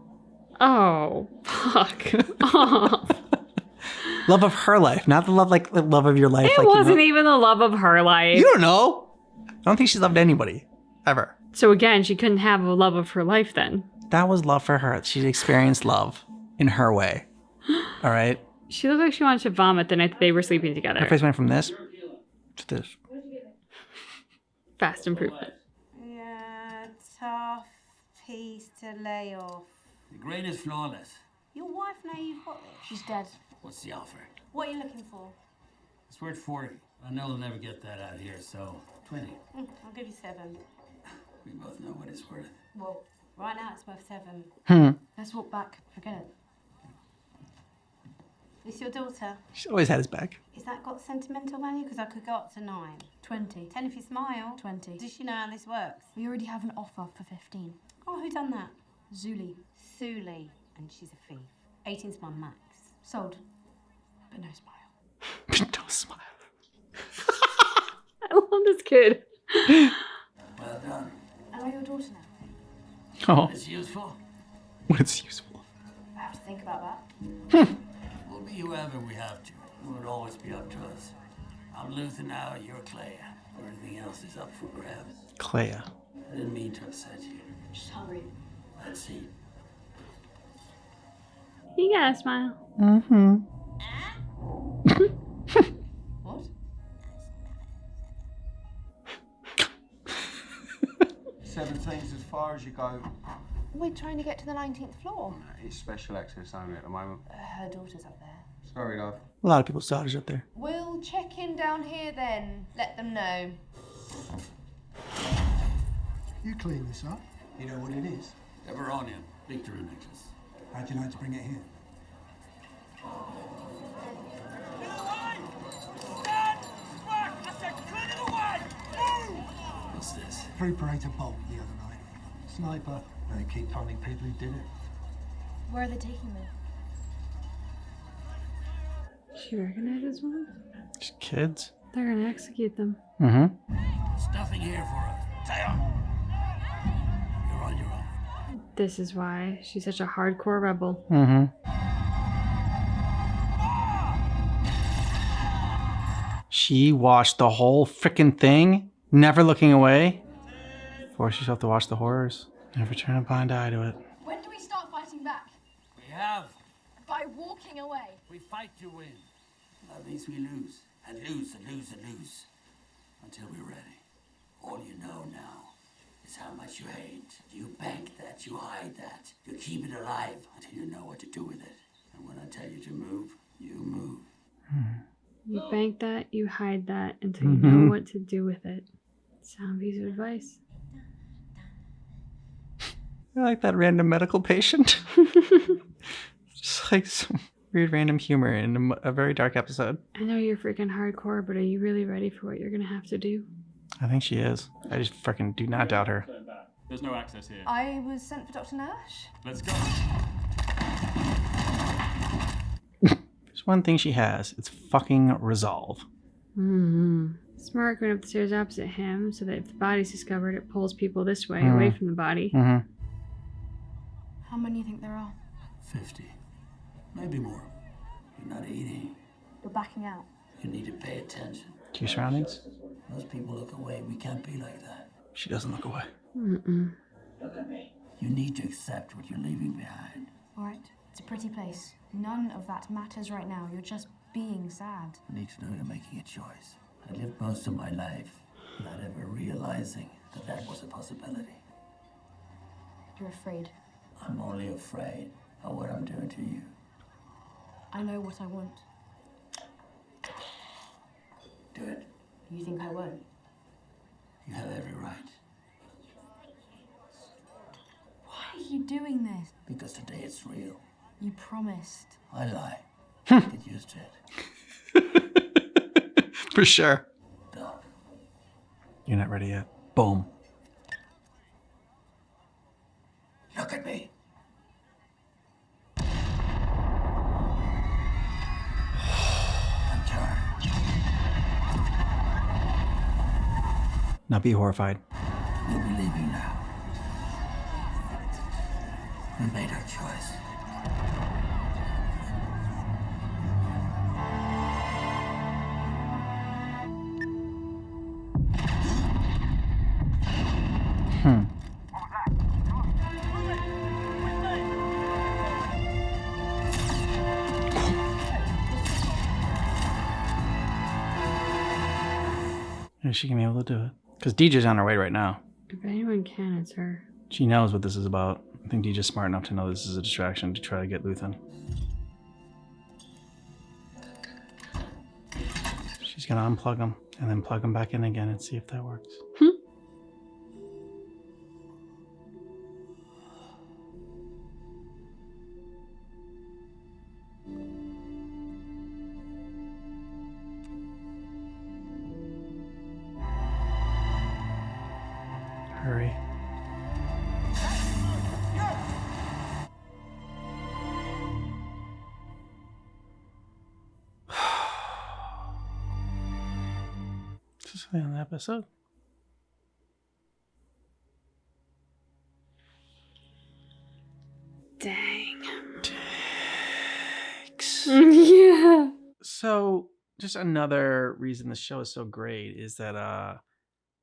Oh, fuck off. Love of her life, not the love like the love of your life. It like, wasn't you know. even the love of her life. You don't know. I don't think she loved anybody, ever. So again, she couldn't have a love of her life then. That was love for her. She experienced love in her way. All right? She looked like she wanted to vomit the night that they were sleeping together. Her face went from this to this. Fast improvement. Yeah, tough piece to lay off. The grade is flawless. Your wife now you've got this. She's dead. What's the offer? What are you looking for? It's worth 40. I know they'll never get that out here, so 20. I'll give you 7. We both know what it's worth. Well, right now it's worth 7. Let's walk back. Forget it. This your daughter? She's always had his back. Is that got sentimental value? Because I could go up to 9. 20. 10 if you smile. 20. Does she know how this works? We already have an offer for 15. Oh, who done that? Zuli. Thule. And she's a thief. 18's my max. Sold. But no smile. No smile. I love this kid. Well done. Am I your daughter now? Oh. It's useful. What it's useful. I have to think about that. We'll be whoever we have to. It won't always be up to us. I'm Luther now, you're Clea. Everything else is up for grabs. Clea. I didn't mean to upset you. Just hungry. Let's see. You gotta smile. Mm-hmm. What? Seventeen's as far as you go. We're trying to get to the 19th floor. It's special access only at the moment. Her daughter's up there. Sorry, love. A lot of people's daughters up there. We'll check in down here then. Let them know. You clean this up. You know what it is. Everonian, Victory necklace. How'd you know to bring it here? Stand back! I said clear the way! Move! What's this? Preparator bolt the other night. Sniper. They keep finding people who did it. Where are they taking them? She recognizes one? Just kids. They're gonna execute them. Mm-hmm. There's nothing here for us. Stay on. You're on your own. This is why she's such a hardcore rebel. Mm-hmm. She watched the whole freaking thing, never looking away. Force yourself to watch the horrors. Never turn a blind eye to it. When do we start fighting back? We have. By walking away. We fight to win. That means we lose. And lose and lose and lose. Until we're ready. All you know now is how much you hate. You bank that, you hide that. You keep it alive until you know what to do with it. And when I tell you to move, you move. You bank that, you hide that until you know what to do with it. Sound piece of advice. I like that random medical patient. Just like some weird random humor in a very dark episode. I know you're freaking hardcore, but are you really ready for what you're gonna have to do? I think she is. I just freaking do not doubt her. There's no access here. I was sent for Dr. Nash. Let's go. There's one thing she has. It's fucking resolve. Smart going up the stairs opposite him so that if the body's discovered, it pulls people this way, away from the body. How many do you think there are? 50. Maybe more. You're not eating. We're backing out. You need to pay attention. To your surroundings? Most people look away. We can't be like that. She doesn't look away. Look at me. You need to accept what you're leaving behind. All right. It's a pretty place. None of that matters right now. You're just being sad. You need to know you're making a choice. I lived most of my life without ever realizing that that was a possibility. You're afraid. I'm only afraid of what I'm doing to you. I know what I want. Do it. You think I won't? You have every right. Why are you doing this? Because today it's real. You promised. I lie. Get used to it. For sure. Done. You're not ready yet. Boom. Look at me. Not be horrified. We'll be leaving now. We made our choice. Is she gonna be able to do it? Because DJ's on her way right now. If anyone can, it's her. She knows what this is about. I think DJ's smart enough to know this is a distraction to try to get Luthen. She's gonna unplug him and then plug him back in again and see if that works. Just the end of the episode. Dang. Thanks. Yeah. So, just another reason the show is so great is that,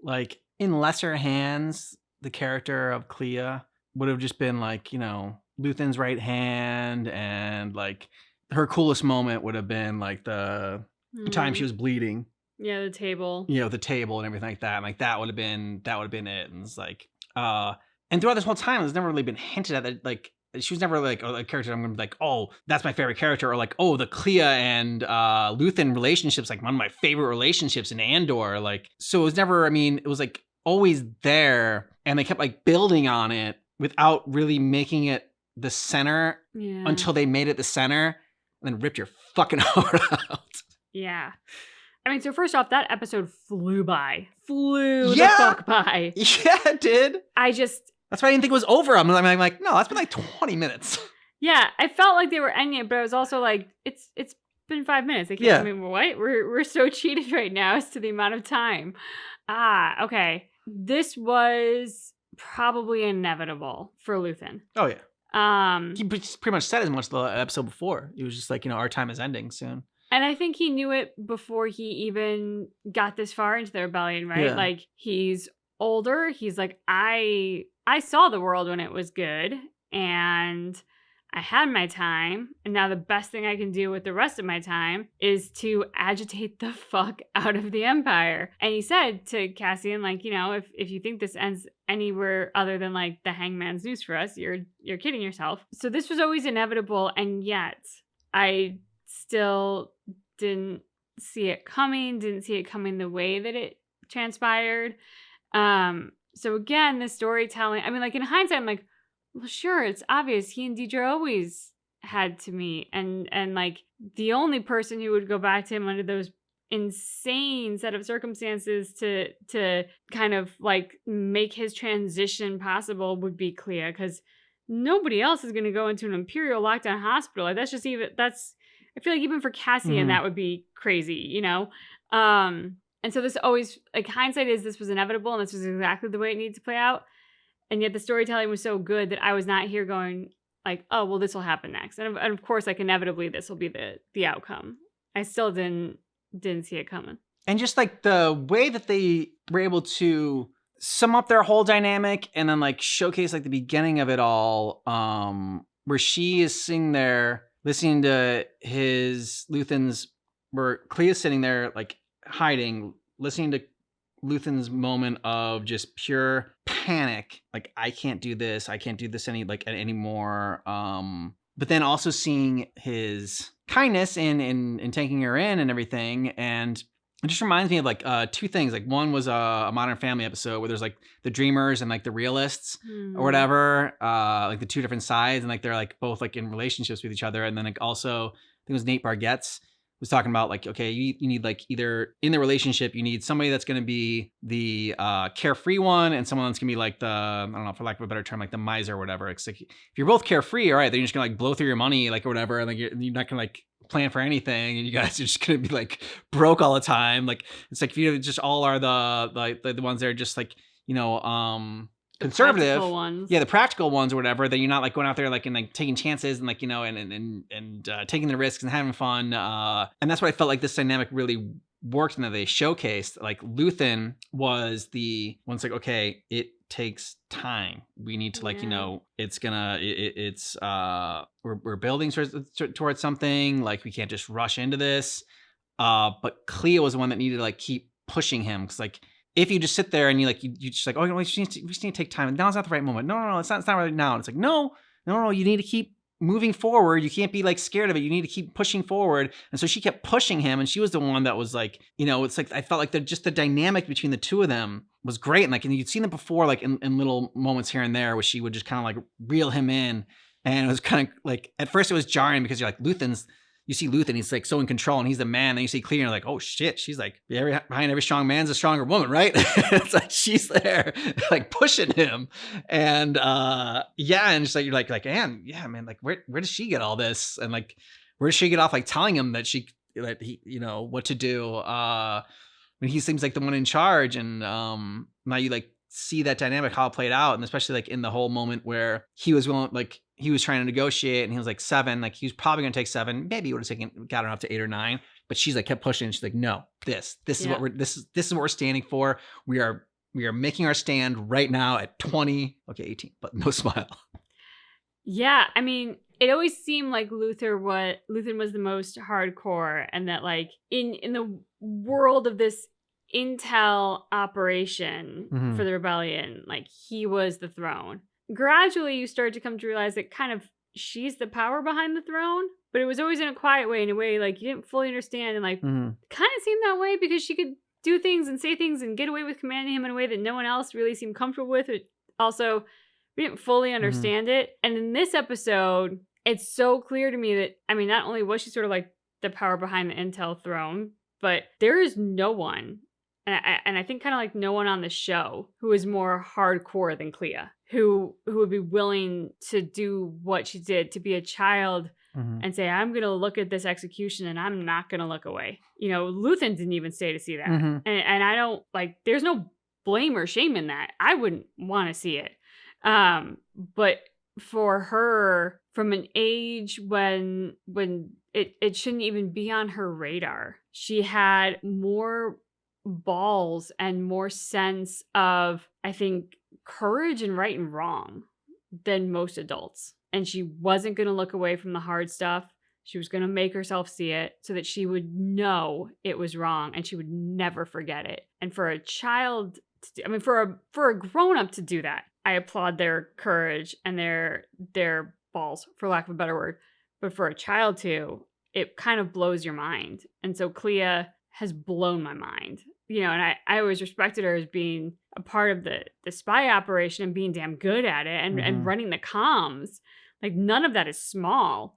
like, in lesser hands, the character of Clea would have just been like, Luthen's right hand, and like her coolest moment would have been like the time she was bleeding. Yeah, the table. The table and everything like that. And like that would have been it. And it's like, and throughout this whole time, it's never really been hinted at that. Like, she was never like a character I'm gonna be like, oh, that's my favorite character, or like, oh, the Clea and Luthen relationship's like one of my favorite relationships in Andor. Like, so it was never. I mean, it was like always there, and they kept like building on it without really making it the center until they made it the center, and then ripped your fucking heart out. Yeah. I mean, so first off, that episode flew by. The fuck by. Yeah, it did. That's why I didn't think it was over. I'm like, no, that's been like 20 minutes. Yeah, I felt like they were ending it, but I was also like, it's been 5 minutes. I mean, what? We're so cheated right now as to the amount of time. Okay. This was probably inevitable for Luthen. Oh yeah. He pretty much said as much the episode before. He was just like, our time is ending soon. And I think he knew it before he even got this far into the rebellion, right? Yeah. Like, he's older. He's like, I saw the world when it was good, and I had my time, and now the best thing I can do with the rest of my time is to agitate the fuck out of the Empire. And he said to Cassian, like, if you think this ends anywhere other than like the hangman's noose for us, you're kidding yourself. So this was always inevitable, and yet I still didn't see it coming the way that it transpired. So again, the storytelling, I mean, like in hindsight, I'm like, well, sure, it's obvious he and Deidre always had to meet, and like the only person who would go back to him under those insane set of circumstances to kind of like make his transition possible would be Clea, because nobody else is going to go into an Imperial lockdown hospital. Like, I feel like even for Cassian, that would be crazy, And so this always, like, hindsight is this was inevitable, and this was exactly the way it needed to play out. And yet the storytelling was so good that I was not here going like, oh, well, this will happen next. And of course, like, inevitably this will be the outcome. I still didn't see it coming. And just like the way that they were able to sum up their whole dynamic and then like showcase like the beginning of it all, where she is sitting there listening to Luthen's, where Clea's sitting there like hiding, listening to Luthen's moment of just pure panic, like, I can't do this anymore. But then also seeing his kindness in taking her in and everything. And it just reminds me of like two things. Like, one was a Modern Family episode where there's like the dreamers and like the realists or whatever, like the two different sides, and like they're like both like in relationships with each other. And then like also, I think it was Nate Bargatze was talking about like, okay, you need like either in the relationship, you need somebody that's going to be the carefree one, and someone that's going to be like the, I don't know, for lack of a better term, like the miser or whatever. It's like, if you're both carefree, all right, then you're just going to like blow through your money, like, or whatever. And like, you're not going to like plan for anything. And you guys are just going to be like broke all the time. Like, it's like, if you just all are the ones that are just like, conservative ones. Yeah, the practical ones or whatever, that you're not like going out there like and like taking chances and like, and taking the risks and having fun. And that's what I felt like this dynamic really worked, and that they showcased. Like, Luthen was the one's like, okay, it takes time. We need to like, we're building towards something. Like, we can't just rush into this. But Clea was the one that needed to like keep pushing him, because like, if you just sit there and you just like, oh, we just need to take time. Now's not the right moment. No, it's not right now. And it's like, no, you need to keep moving forward. You can't be like scared of it. You need to keep pushing forward. And so she kept pushing him, and she was the one that was like, it's like, I felt like just the dynamic between the two of them was great. And like, and you'd seen them before, like in little moments here and there, where she would just kind of like reel him in. And it was kind of like, at first it was jarring, because you're like, you see Luthen, he's like so in control, and he's the man. Then you see Clea, and you're like, oh shit, she's like, behind every strong man's a stronger woman, right? It's like, she's there like pushing him. And and just like, you're like, man, like, where does she get all this? And like, where does she get off like telling him that he, what to do? when he seems like the one in charge, and now you like see that dynamic, how it played out, and especially like in the whole moment where he was willing, like he was trying to negotiate, and he was like 7, like he was probably gonna take 7, maybe he would have got her up to 8 or 9, but she's like kept pushing, and she's like, no, this is what this is what we're standing for. We are making our stand right now at 20, okay, 18, but no smile. Yeah, I mean, it always seemed like Luthen was the most hardcore, and that like in the world of this intel operation for the rebellion, like he was the throne. Gradually, you start to come to realize that kind of she's the power behind the throne, but it was always in a quiet way, in a way like you didn't fully understand, and like kind of seemed that way because she could do things and say things and get away with commanding him in a way that no one else really seemed comfortable with. It also, we didn't fully understand it. And in this episode, it's so clear to me that, I mean, not only was she sort of like the power behind the intel throne, but there is no one, and I think kind of like no one on the show who is more hardcore than Clea, who would be willing to do what she did, to be a child and say, I'm going to look at this execution and I'm not going to look away. You know, Luthen didn't even stay to see that. And I don't, like, there's no blame or shame in that. I wouldn't want to see it. But for her, from an age when it shouldn't even be on her radar, she had more balls and more sense of, I think, courage and right and wrong than most adults. And she wasn't going to look away from the hard stuff. She was going to make herself see it so that she would know it was wrong and she would never forget it. And for a child, for a grown-up to do that, I applaud their courage and their balls, for lack of a better word. But for a child to, it kind of blows your mind. And so Clea has blown my mind. You know, and I always respected her as being a part of the spy operation and being damn good at it and running the comms. Like, none of that is small.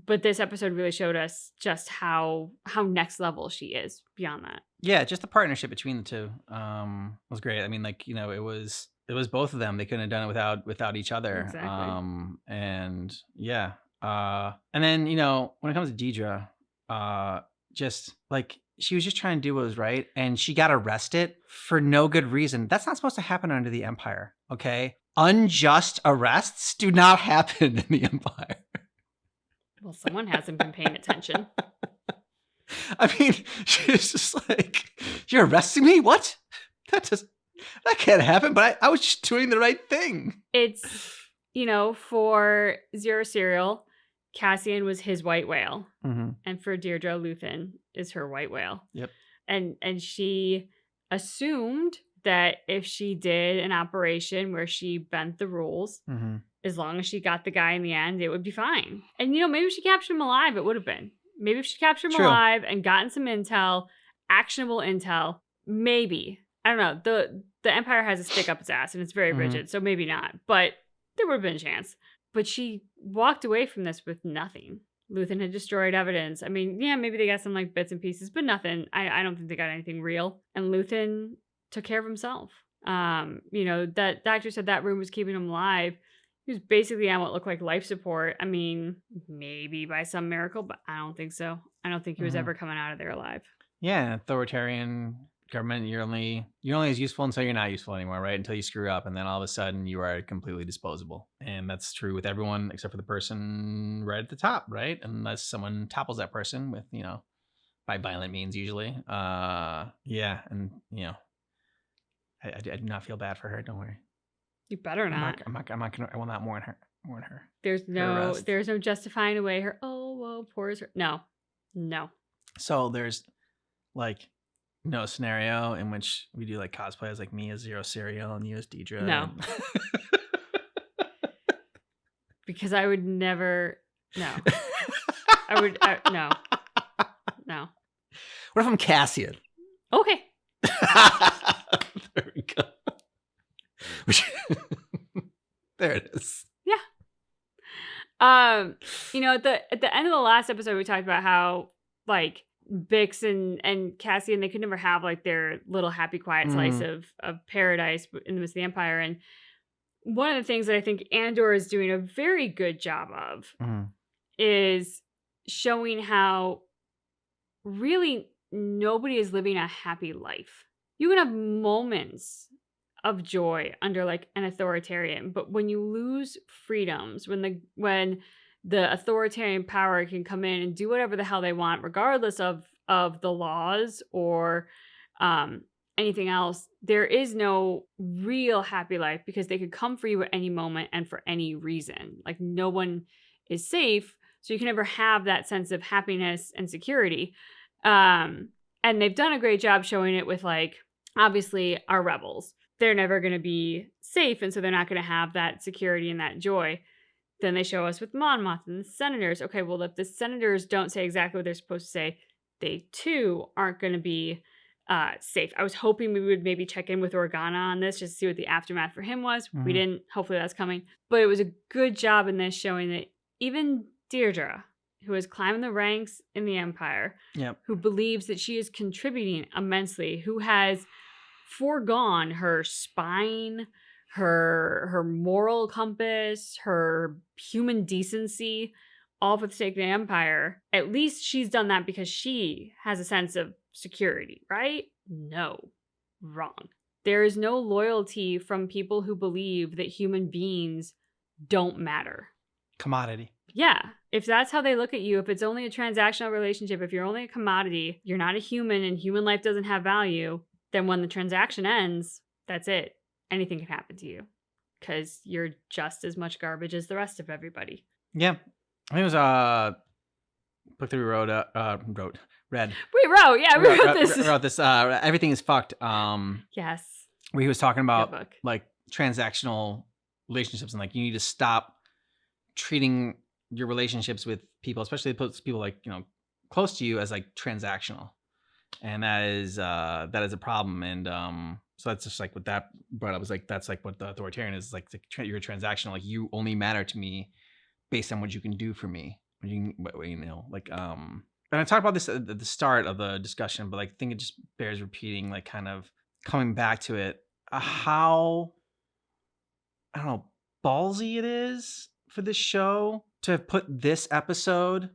But this episode really showed us just how next level she is beyond that. Yeah, just the partnership between the two was great. I mean, like, you know, it was both of them. They couldn't have done it without each other. Exactly. And yeah. And then, you know, when it comes to Deidre, just like, she was just trying to do what was right, and she got arrested for no good reason. That's not supposed to happen under the Empire, okay? Unjust arrests do not happen in the Empire. Well, someone hasn't been paying attention. I mean, she's just like, you're arresting me? What? That can't happen, but I was just doing the right thing. It's, you know, for Zero Serial, Cassian was his white whale. And for Deirdre, Luthen is her white whale. Yep. And she assumed that if she did an operation where she bent the rules, as long as she got the guy in the end, it would be fine. And, you know, maybe if she captured him alive, it would have been. Maybe if she captured him alive and gotten some intel, actionable intel, maybe. I don't know. The Empire has a stick up its ass and it's very rigid, so maybe not. But there would have been a chance. But she walked away from this with nothing. Luthen had destroyed evidence. I mean, yeah, maybe they got some like bits and pieces, but nothing. I don't think they got anything real. And Luthen took care of himself. You know, that doctor said that room was keeping him alive. He was basically on what looked like life support. I mean, maybe by some miracle, but I don't think so. I don't think he was ever coming out of there alive. Yeah, authoritarian government, you're only as useful until you're not useful anymore, right? Until you screw up, and then all of a sudden you are completely disposable. And that's true with everyone except for the person right at the top, right? Unless someone topples that person with, you know, by violent means usually. Yeah, and you know, I do not feel bad for her. Don't worry. You better not. I'm not gonna. I will not mourn her. There's no justifying away her. Oh, well, poor is her. No. So there's like no scenario in which we do like cosplay as like me as Zero Serial and you as Deidre. No. Because I would never. No. No. What if I'm Cassian? Okay. There we go. There it is. Yeah. You know, at the end of the last episode, we talked about how like Bix and Cassian, they could never have like their little happy quiet slice of paradise in the midst of the Empire. And one of the things that I think Andor is doing a very good job of is showing how really nobody is living a happy life. You can have moments of joy under like an authoritarian, but when you lose freedoms, when the authoritarian power can come in and do whatever the hell they want, regardless of the laws or anything else, there is no real happy life because they could come for you at any moment and for any reason. Like no one is safe, so you can never have that sense of happiness and security. And they've done a great job showing it with like, obviously our rebels. They're never going to be safe, and so they're not going to have that security and that joy. Then they show us with Mon Moth and the senators. Okay, well, if the senators don't say exactly what they're supposed to say, they too aren't going to be safe. I was hoping we would maybe check in with Organa on this just to see what the aftermath for him was. We didn't. Hopefully that's coming. But it was a good job in this showing that even Deirdre, who is climbing the ranks in the Empire, who believes that she is contributing immensely, who has foregone her spine, her moral compass, her human decency, all for the sake of the Empire. At least she's done that because she has a sense of security, right? No. Wrong. There is no loyalty from people who believe that human beings don't matter. Commodity. Yeah. If that's how they look at you, if it's only a transactional relationship, if you're only a commodity, you're not a human and human life doesn't have value, then when the transaction ends, that's it. Anything can happen to you because you're just as much garbage as the rest of everybody. Yeah. I think it was book that we read. We wrote this. We wrote this. Everything is fucked. Yes. Where he was talking about like transactional relationships and like you need to stop treating your relationships with people, especially people like, you know, close to you, as like transactional. And that is a problem. And so that's just like what that brought up was like, that's like what the authoritarian is like. You're transactional. Like you only matter to me based on what you can do for me. You know, like, and I talked about this at the start of the discussion, but like, I think it just bears repeating, like kind of coming back to it, how, I don't know, ballsy it is for this show to put this episode,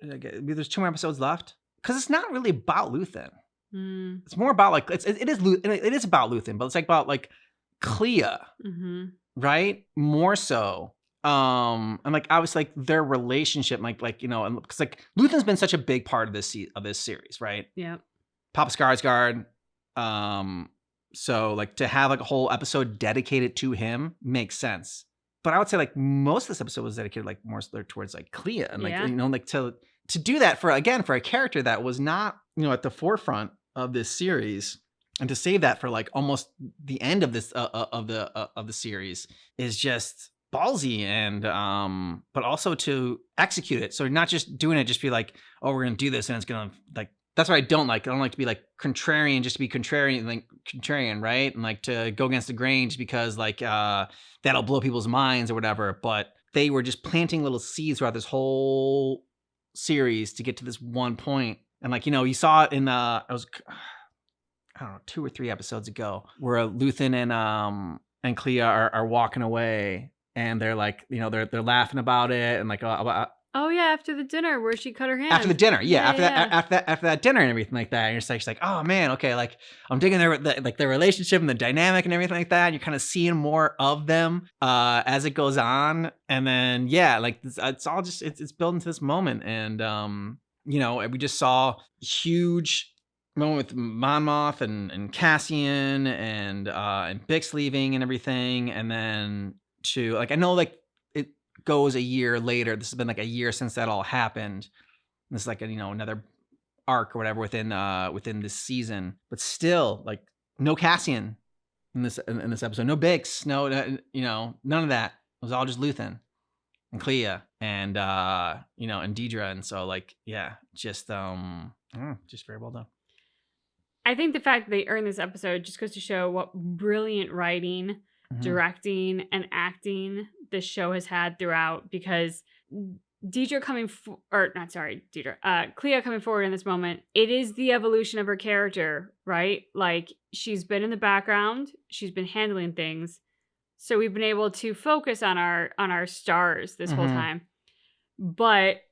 there's 2 more episodes left, because it's not really about Luthen. It's more about like, it is about Luthen, but it's like about like Clea, right? More so. And like obviously like their relationship, like you know, and because like Luthen's been such a big part of this series, right? Yeah. Papa Skarsgård. So like to have like a whole episode dedicated to him makes sense. But I would say like most of this episode was dedicated like more towards like Clea and like you know, like to do that for a character that was not, you know, at the forefront of this series, and to save that for like almost the end of this of the series is just ballsy. And but also to execute it, so not just doing it, just be like, oh, we're gonna do this and it's gonna like, that's what I don't like. I don't like to be like contrarian just to be contrarian, like contrarian, right? And like to go against the grain just because like that'll blow people's minds or whatever. But they were just planting little seeds throughout this whole series to get to this one point. And like, you know, you saw it in I don't know, 2 or 3 episodes ago, where Luthen and Clea are walking away, and they're like, you know, they're laughing about it, and like oh yeah, after the dinner where she cut her hand. After the dinner, after that dinner and everything like that, and she's like, oh man, okay, like I'm digging their relationship and the dynamic and everything like that. And you're kind of seeing more of them as it goes on, and then like it's all just it's building to this moment. And you know, we just saw huge moment with Mon Moth and Cassian and Bix leaving and everything, and then to like, I know like it goes a year later. This has been like a year since that all happened. This is like a, you know, another arc or whatever within this season, but still like no Cassian in this episode, no Bix, no you know, none of that. It was all just Luthen and Clea and you know, and Deidre. And so like, yeah, just very well done. I think the fact that they earned this episode just goes to show what brilliant writing, directing, and acting this show has had throughout, because Clea coming forward in this moment, it is the evolution of her character, right? Like, she's been in the background, she's been handling things, so we've been able to focus on our stars this whole time. But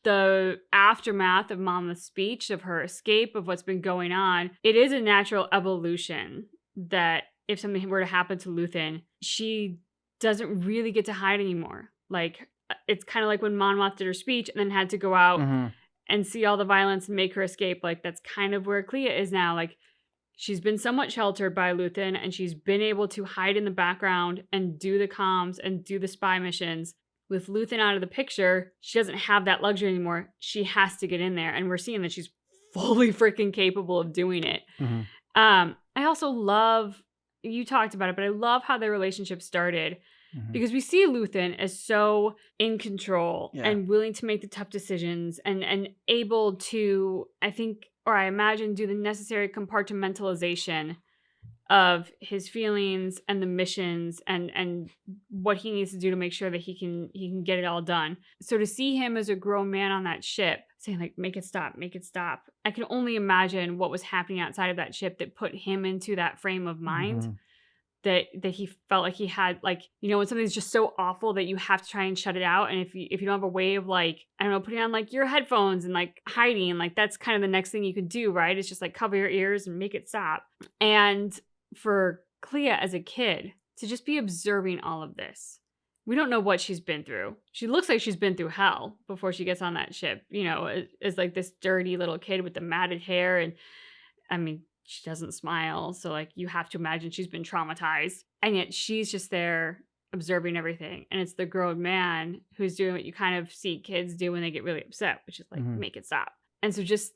the aftermath of Mama's speech, of her escape, of what's been going on, it is a natural evolution that if something were to happen to Luthen, she doesn't really get to hide anymore. Like, it's kind of like when Mon Moth did her speech and then had to go out and see all the violence and make her escape. Like, that's kind of where Clea is now. Like, she's been somewhat sheltered by Luthen, and she's been able to hide in the background and do the comms and do the spy missions. With Luthen out of the picture, she doesn't have that luxury anymore. She has to get in there, and we're seeing that she's fully freaking capable of doing it. I also love, you talked about it, but I love how their relationship started. Because we see Luthen as so in control and willing to make the tough decisions and able to, I think, or I imagine, do the necessary compartmentalization of his feelings and the missions and what he needs to do to make sure that he can get it all done. So to see him as a grown man on that ship saying, like, make it stop, I can only imagine what was happening outside of that ship that put him into that frame of mind. That he felt like he had, like, you know, when something's just so awful that you have to try and shut it out. And if you don't have a way of, like, I don't know, putting on like your headphones and like hiding, like that's kind of the next thing you could do, right? It's just like cover your ears and make it stop. And for Clea as a kid to just be observing all of this, we don't know what she's been through. She looks like she's been through hell before she gets on that ship, you know, as like this dirty little kid with the matted hair. And I mean, she doesn't smile. So like you have to imagine she's been traumatized. And yet she's just there observing everything. And it's the grown man who's doing what you kind of see kids do when they get really upset, which is like, make it stop. And so just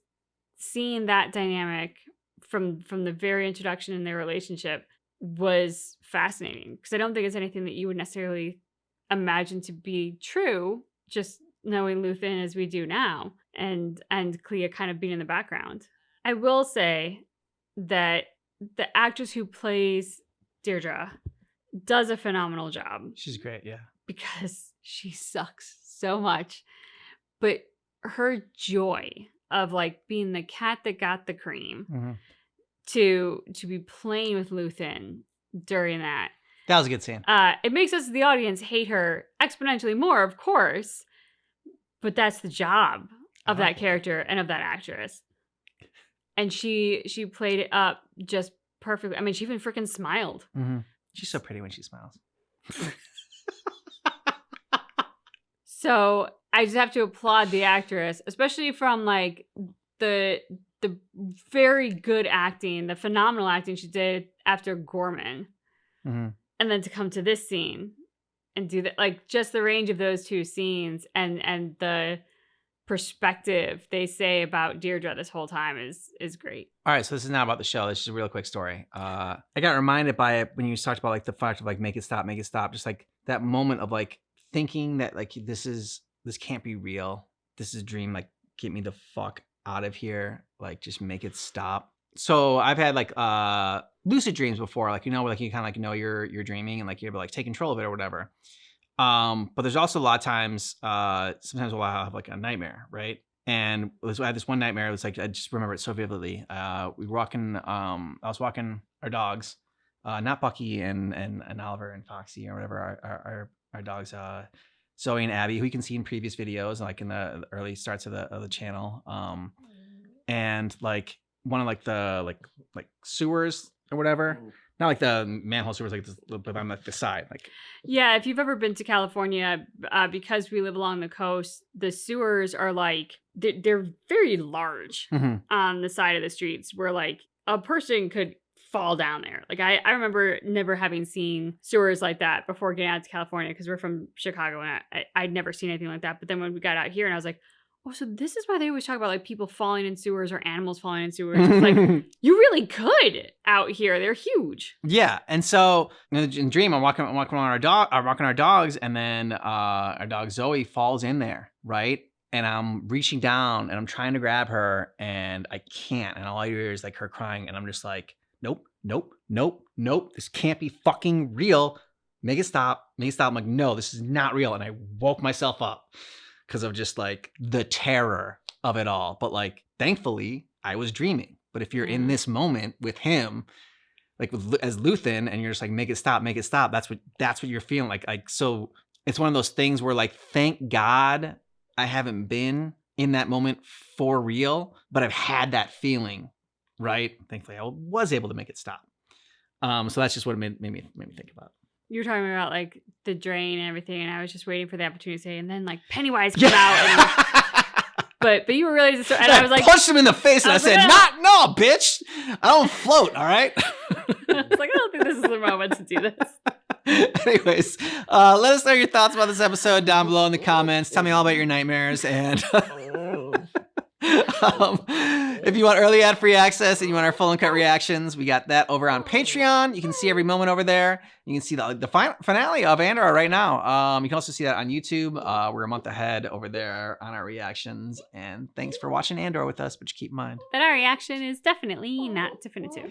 seeing that dynamic from the very introduction in their relationship was fascinating. Because I don't think it's anything that you would necessarily imagine to be true, just knowing Luthen as we do now. And Clea kind of being in the background. I will say that the actress who plays Deirdre does a phenomenal job. She's great, yeah. Because she sucks so much. But her joy of like being the cat that got the cream to be playing with Luthen during that. That was a good scene. It makes us, the audience, hate her exponentially more, of course. But that's the job of that character and of that actress. And she played it up just perfectly. I mean, she even freaking smiled. She's so pretty when she smiles. So I just have to applaud the actress, especially from like the very good acting, the phenomenal acting she did after Gorman. And then to come to this scene and do that, like just the range of those two scenes and the perspective they say about Deirdre this whole time is great. All right, so this is not about the show. This is a real quick story. I got reminded by it when you talked about like the fact of like make it stop, just like that moment of like thinking that like this can't be real. This is a dream. Like get me the fuck out of here. Like just make it stop. So I've had like lucid dreams before, like, you know, where like you kind of like know you're dreaming and like you're like take control of it or whatever. But there's also a lot of times, sometimes we'll have like a nightmare, right? And I had this one nightmare. It was like, I just remember it so vividly. We were walking, I was walking our dogs, not Bucky and Oliver and Foxy or whatever, our dogs, Zoe and Abby, who you can see in previous videos, like in the early starts of the channel. And like one of like the like sewers or whatever. Not like the manhole sewers, like but on like the side, like. Yeah, if you've ever been to California, because we live along the coast, the sewers are like they're very large on the side of the streets, where like a person could fall down there. Like I remember never having seen sewers like that before getting out to California, because we're from Chicago and I'd never seen anything like that. But then when we got out here, and I was like, oh, so this is why they always talk about like people falling in sewers or animals falling in sewers. It's like you really could out here. They're huge. Yeah, and so in Dream, I'm walking our dogs, and then our dog Zoe falls in there, right? And I'm reaching down and I'm trying to grab her, and I can't. And all I hear is like her crying, and I'm just like, nope. This can't be fucking real. Make it stop. I'm like, no, this is not real. And I woke myself up because of just like the terror of it all. But like, thankfully, I was dreaming. But if you're in this moment with him, like as Luthen, and you're just like, make it stop, that's what you're feeling like. So it's one of those things where like, thank God I haven't been in that moment for real, but I've had that feeling, right? Thankfully, I was able to make it stop. So that's just what it made me think about. You were talking about like the drain and everything, and I was just waiting for the opportunity to say, and then like Pennywise came out. And, but you were really, and I was like, punched him in the face, and I said, no, bitch, I don't float, all right? I was like, I don't think this is the moment to do this. Anyways, let us know your thoughts about this episode down below in the comments. Tell me all about your nightmares. And if you want early ad-free access and you want our full uncut reactions, we got that over on Patreon. You can see every moment over there. You can see the finale of Andor right now. You can also see that on YouTube. We're a month ahead over there on our reactions. And thanks for watching Andor with us, but you keep in mind that our reaction is definitely not definitive.